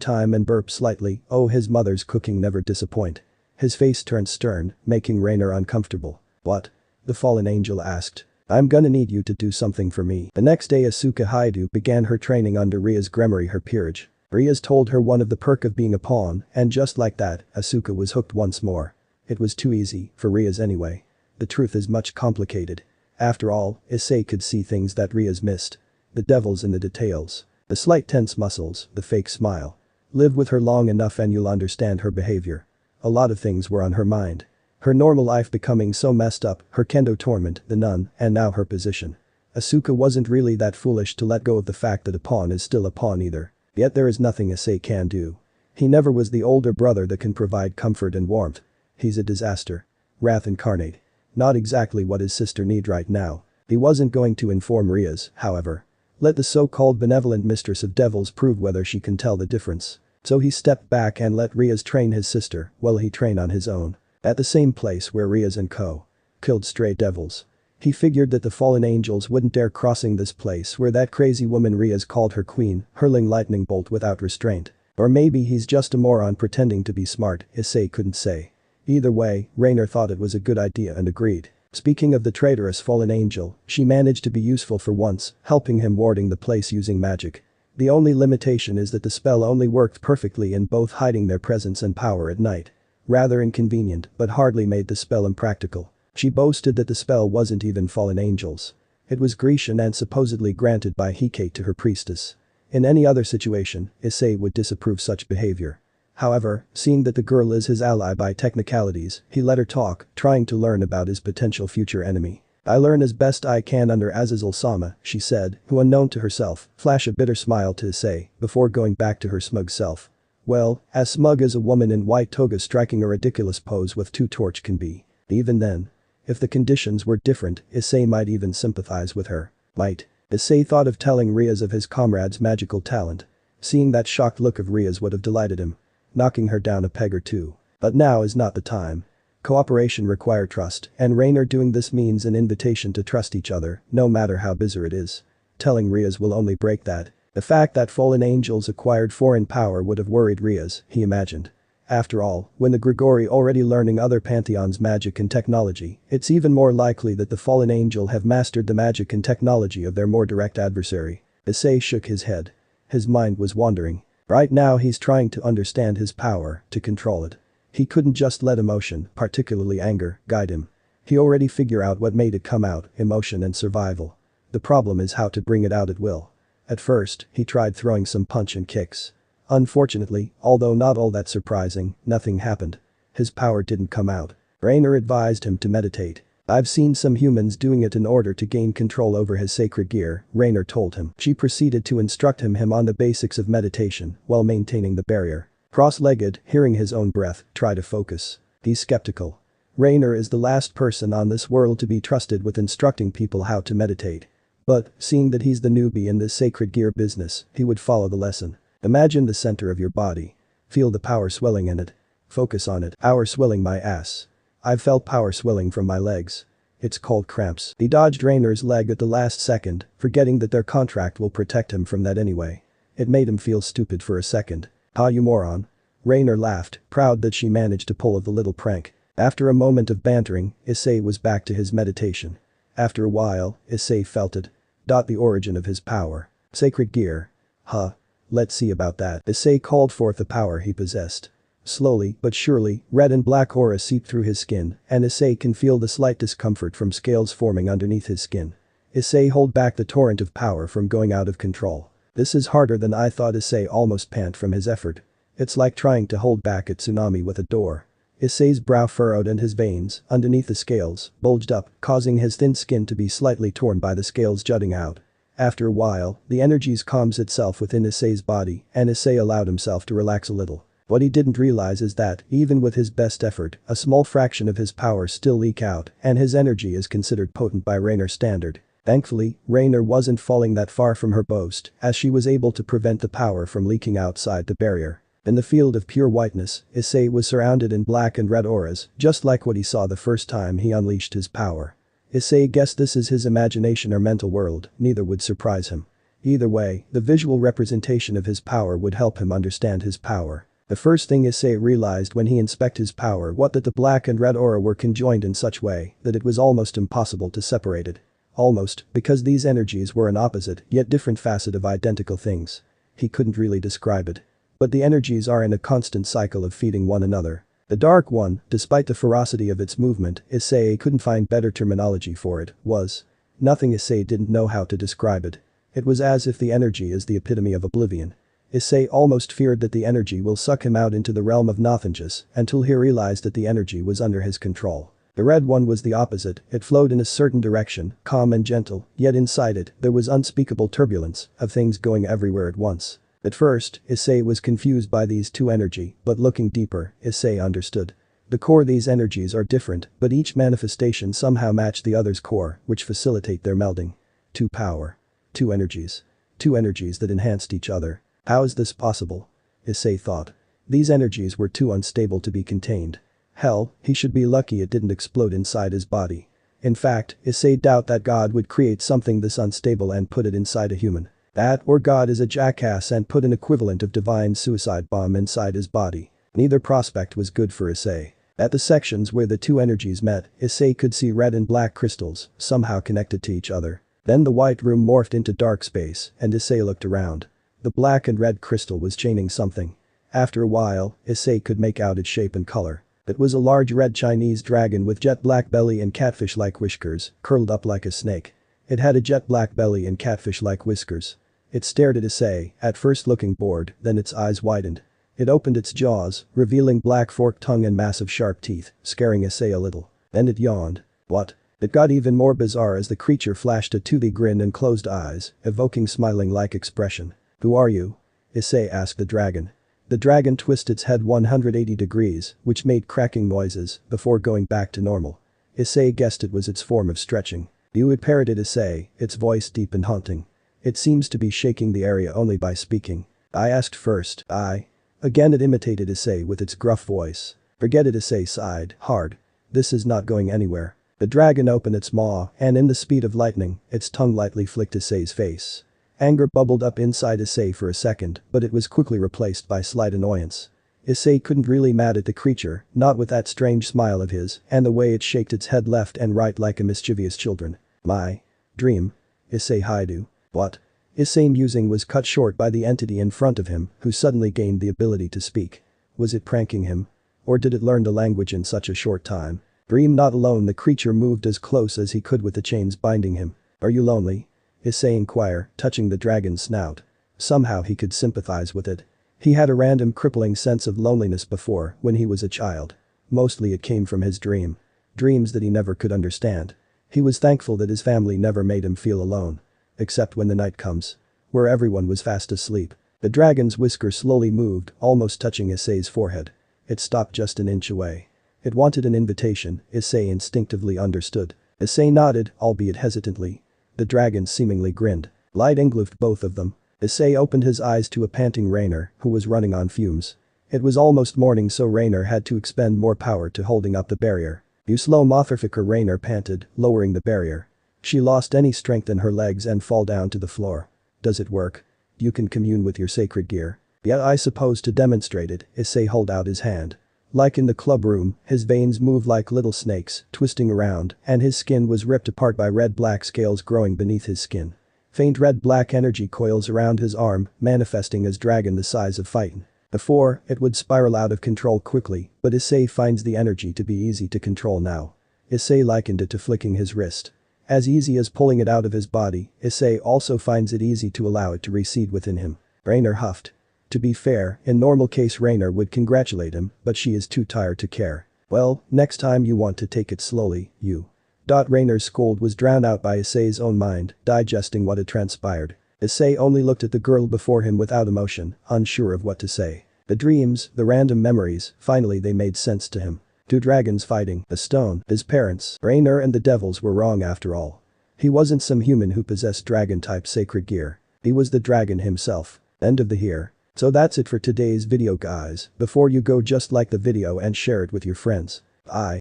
time and burped slightly. Oh, his mother's cooking never disappoint. His face turned stern, making Rainer uncomfortable. What? The fallen angel asked. I'm gonna need you to do something for me. The next day Issei Hyoudou began her training under Riaz Gremory, her peerage. Riaz told her one of the perk of being a pawn, and just like that, Asuka was hooked once more. It was too easy, for Riaz anyway. The truth is much complicated. After all, Issei could see things that Riaz missed. The devil's in the details. The slight tense muscles, the fake smile. Live with her long enough and you'll understand her behavior. A lot of things were on her mind. Her normal life becoming so messed up, her kendo tournament, the nun, and now her position. Asuka wasn't really that foolish to let go of the fact that a pawn is still a pawn either. Yet there is nothing Issei can do. He never was the older brother that can provide comfort and warmth. He's a disaster. Wrath incarnate. Not exactly what his sister need right now. He wasn't going to inform Riaz, however. Let the so-called benevolent mistress of devils prove whether she can tell the difference. So he stepped back and let Riaz train his sister while he trained on his own. At the same place where Riaz and co. killed stray devils. He figured that the fallen angels wouldn't dare crossing this place where that crazy woman Riaz called her queen, hurling lightning bolt without restraint. Or maybe he's just a moron pretending to be smart, Issei couldn't say. Either way, Rainer thought it was a good idea and agreed. Speaking of the traitorous fallen angel, she managed to be useful for once, helping him warding the place using magic. The only limitation is that the spell only worked perfectly in both hiding their presence and power at night. Rather inconvenient, but hardly made the spell impractical. She boasted that the spell wasn't even fallen angels. It was Grecian and supposedly granted by Hecate to her priestess. In any other situation, Issei would disapprove such behavior. However, seeing that the girl is his ally by technicalities, he let her talk, trying to learn about his potential future enemy. I learn as best I can under Azazel-sama, she said, who unknown to herself, flashed a bitter smile to Issei, before going back to her smug self. Well, as smug as a woman in white toga striking a ridiculous pose with two torch can be. Even then. If the conditions were different, Issei might even sympathize with her. Might. Issei thought of telling Riaz of his comrade's magical talent. Seeing that shocked look of Riaz would have delighted him. Knocking her down a peg or two. But now is not the time. Cooperation requires trust, and Rainer doing this means an invitation to trust each other, no matter how bizarre it is. Telling Riaz will only break that. The fact that fallen angels acquired foreign power would have worried Riaz, he imagined. After all, when the Grigori already learning other pantheons' magic and technology, it's even more likely that the fallen angel have mastered the magic and technology of their more direct adversary. Issei shook his head. His mind was wandering. Right now he's trying to understand his power, to control it. He couldn't just let emotion, particularly anger, guide him. He already figured out what made it come out, emotion and survival. The problem is how to bring it out at will. At first, he tried throwing some punch and kicks. Unfortunately, although not all that surprising, nothing happened. His power didn't come out. Rainer advised him to meditate. I've seen some humans doing it in order to gain control over his sacred gear, Rainer told him. She proceeded to instruct him on the basics of meditation while maintaining the barrier. Cross-legged, hearing his own breath, try to focus. He's skeptical. Rainer is the last person on this world to be trusted with instructing people how to meditate. But, seeing that he's the newbie in this sacred gear business, he would follow the lesson. Imagine the center of your body. Feel the power swelling in it. Focus on it. Power swelling my ass. I've felt power swelling from my legs. It's called cramps. He dodged Rainer's leg at the last second, forgetting that their contract will protect him from that anyway. It made him feel stupid for a second. Ah, you moron. Rainer laughed, proud that she managed to pull the little prank. After a moment of bantering, Issei was back to his meditation. After a while, Issei felt it. The origin of his power. Sacred gear. Huh. Let's see about that. Issei called forth the power he possessed. Slowly but surely, red and black aura seeped through his skin, and Issei can feel the slight discomfort from scales forming underneath his skin. Issei hold back the torrent of power from going out of control. This is harder than I thought. Issei almost pant from his effort. It's like trying to hold back a tsunami with a door. Issei's brow furrowed and his veins, underneath the scales, bulged up, causing his thin skin to be slightly torn by the scales jutting out. After a while, the energies calms itself within Issei's body, and Issei allowed himself to relax a little. What he didn't realize is that, even with his best effort, a small fraction of his power still leak out, and his energy is considered potent by Rainer's standard. Thankfully, Rainer wasn't falling that far from her boast, as she was able to prevent the power from leaking outside the barrier. In the field of pure whiteness, Issei was surrounded in black and red auras, just like what he saw the first time he unleashed his power. Issei guessed this is his imagination or mental world, neither would surprise him. Either way, the visual representation of his power would help him understand his power. The first thing Issei realized when he inspected his power was that the black and red aura were conjoined in such way that it was almost impossible to separate it. Almost, because these energies were an opposite yet different facet of identical things. He couldn't really describe it. But the energies are in a constant cycle of feeding one another. The dark one, despite the ferocity of its movement, Issei couldn't find better terminology for it, was. Nothing. Issei didn't know how to describe it. It was as if the energy is the epitome of oblivion. Issei almost feared that the energy will suck him out into the realm of nothingness until he realized that the energy was under his control. The red one was the opposite, it flowed in a certain direction, calm and gentle, yet inside it, there was unspeakable turbulence of things going everywhere at once. At first, Issei was confused by these two energy, but looking deeper, Issei understood. The core these energies are different, but each manifestation somehow match the other's core, which facilitate their melding. Two power. Two energies. Two energies that enhanced each other. How is this possible? Issei thought. These energies were too unstable to be contained. Hell, he should be lucky it didn't explode inside his body. In fact, Issei doubt that God would create something this unstable and put it inside a human. That or God is a jackass and put an equivalent of divine suicide bomb inside his body. Neither prospect was good for Issei. At the sections where the two energies met, Issei could see red and black crystals, somehow connected to each other. Then the white room morphed into dark space, and Issei looked around. The black and red crystal was chaining something. After a while, Issei could make out its shape and color. It was a large red Chinese dragon with jet black belly and catfish-like whiskers, curled up like a snake. It had a jet black belly and catfish-like whiskers. It stared at Issei, at first looking bored, then its eyes widened. It opened its jaws, revealing black forked tongue and massive sharp teeth, scaring Issei a little. Then it yawned. What? It got even more bizarre as the creature flashed a toothy grin and closed eyes, evoking smiling-like expression. Who are you? Issei asked the dragon. The dragon twisted its head 180 degrees, which made cracking noises, before going back to normal. Issei guessed it was its form of stretching. You, it parroted Issei, its voice deep and haunting. It seems to be shaking the area only by speaking. I asked first, I. Again it imitated Issei with its gruff voice. Forget it, Issei sighed, hard. This is not going anywhere. The dragon opened its maw, and in the speed of lightning, its tongue lightly flicked Issei's face. Anger bubbled up inside Issei for a second, but it was quickly replaced by slight annoyance. Issei couldn't really mad at the creature, not with that strange smile of his, and the way it shaked its head left and right like a mischievous children. My dream? Issei Hyoudou. What? Issei musing was cut short by the entity in front of him, who suddenly gained the ability to speak. Was it pranking him? Or did it learn the language in such a short time? Dream not alone, the creature moved as close as he could with the chains binding him. Are you lonely? Issei inquired, touching the dragon's snout. Somehow he could sympathize with it. He had a random crippling sense of loneliness before, when he was a child. Mostly it came from his dream. Dreams that he never could understand. He was thankful that his family never made him feel alone. Except when the night comes. Where everyone was fast asleep. The dragon's whisker slowly moved, almost touching Issei's forehead. It stopped just an inch away. It wanted an invitation, Issei instinctively understood. Issei nodded, albeit hesitantly. The dragon seemingly grinned. Light engulfed both of them. Issei opened his eyes to a panting Rainer, who was running on fumes. It was almost morning, so Rainer had to expend more power to holding up the barrier. You slow motherfucker, Rainer panted, lowering the barrier. She lost any strength in her legs and fall down to the floor. Does it work? You can commune with your sacred gear. Yeah, I suppose to demonstrate it, Issei held out his hand. Like in the club room, his veins moved like little snakes, twisting around, and his skin was ripped apart by red-black scales growing beneath his skin. Faint red-black energy coils around his arm, manifesting as dragon the size of Phaeton. Before, it would spiral out of control quickly, but Issei finds the energy to be easy to control now. Issei likened it to flicking his wrist. As easy as pulling it out of his body, Issei also finds it easy to allow it to recede within him. Rainer huffed. To be fair, in normal case Rainer would congratulate him, but she is too tired to care. Well, next time you want to take it slowly, you. Rainer's scold was drowned out by Issei's own mind, digesting what had transpired. Issei only looked at the girl before him without emotion, unsure of what to say. The dreams, the random memories, finally they made sense to him. Two dragons fighting, a stone, his parents, Rainer and the devils were wrong after all. He wasn't some human who possessed dragon-type sacred gear. He was the dragon himself. End of the here. So that's it for today's video guys. Before you go, just like the video and share it with your friends. Bye.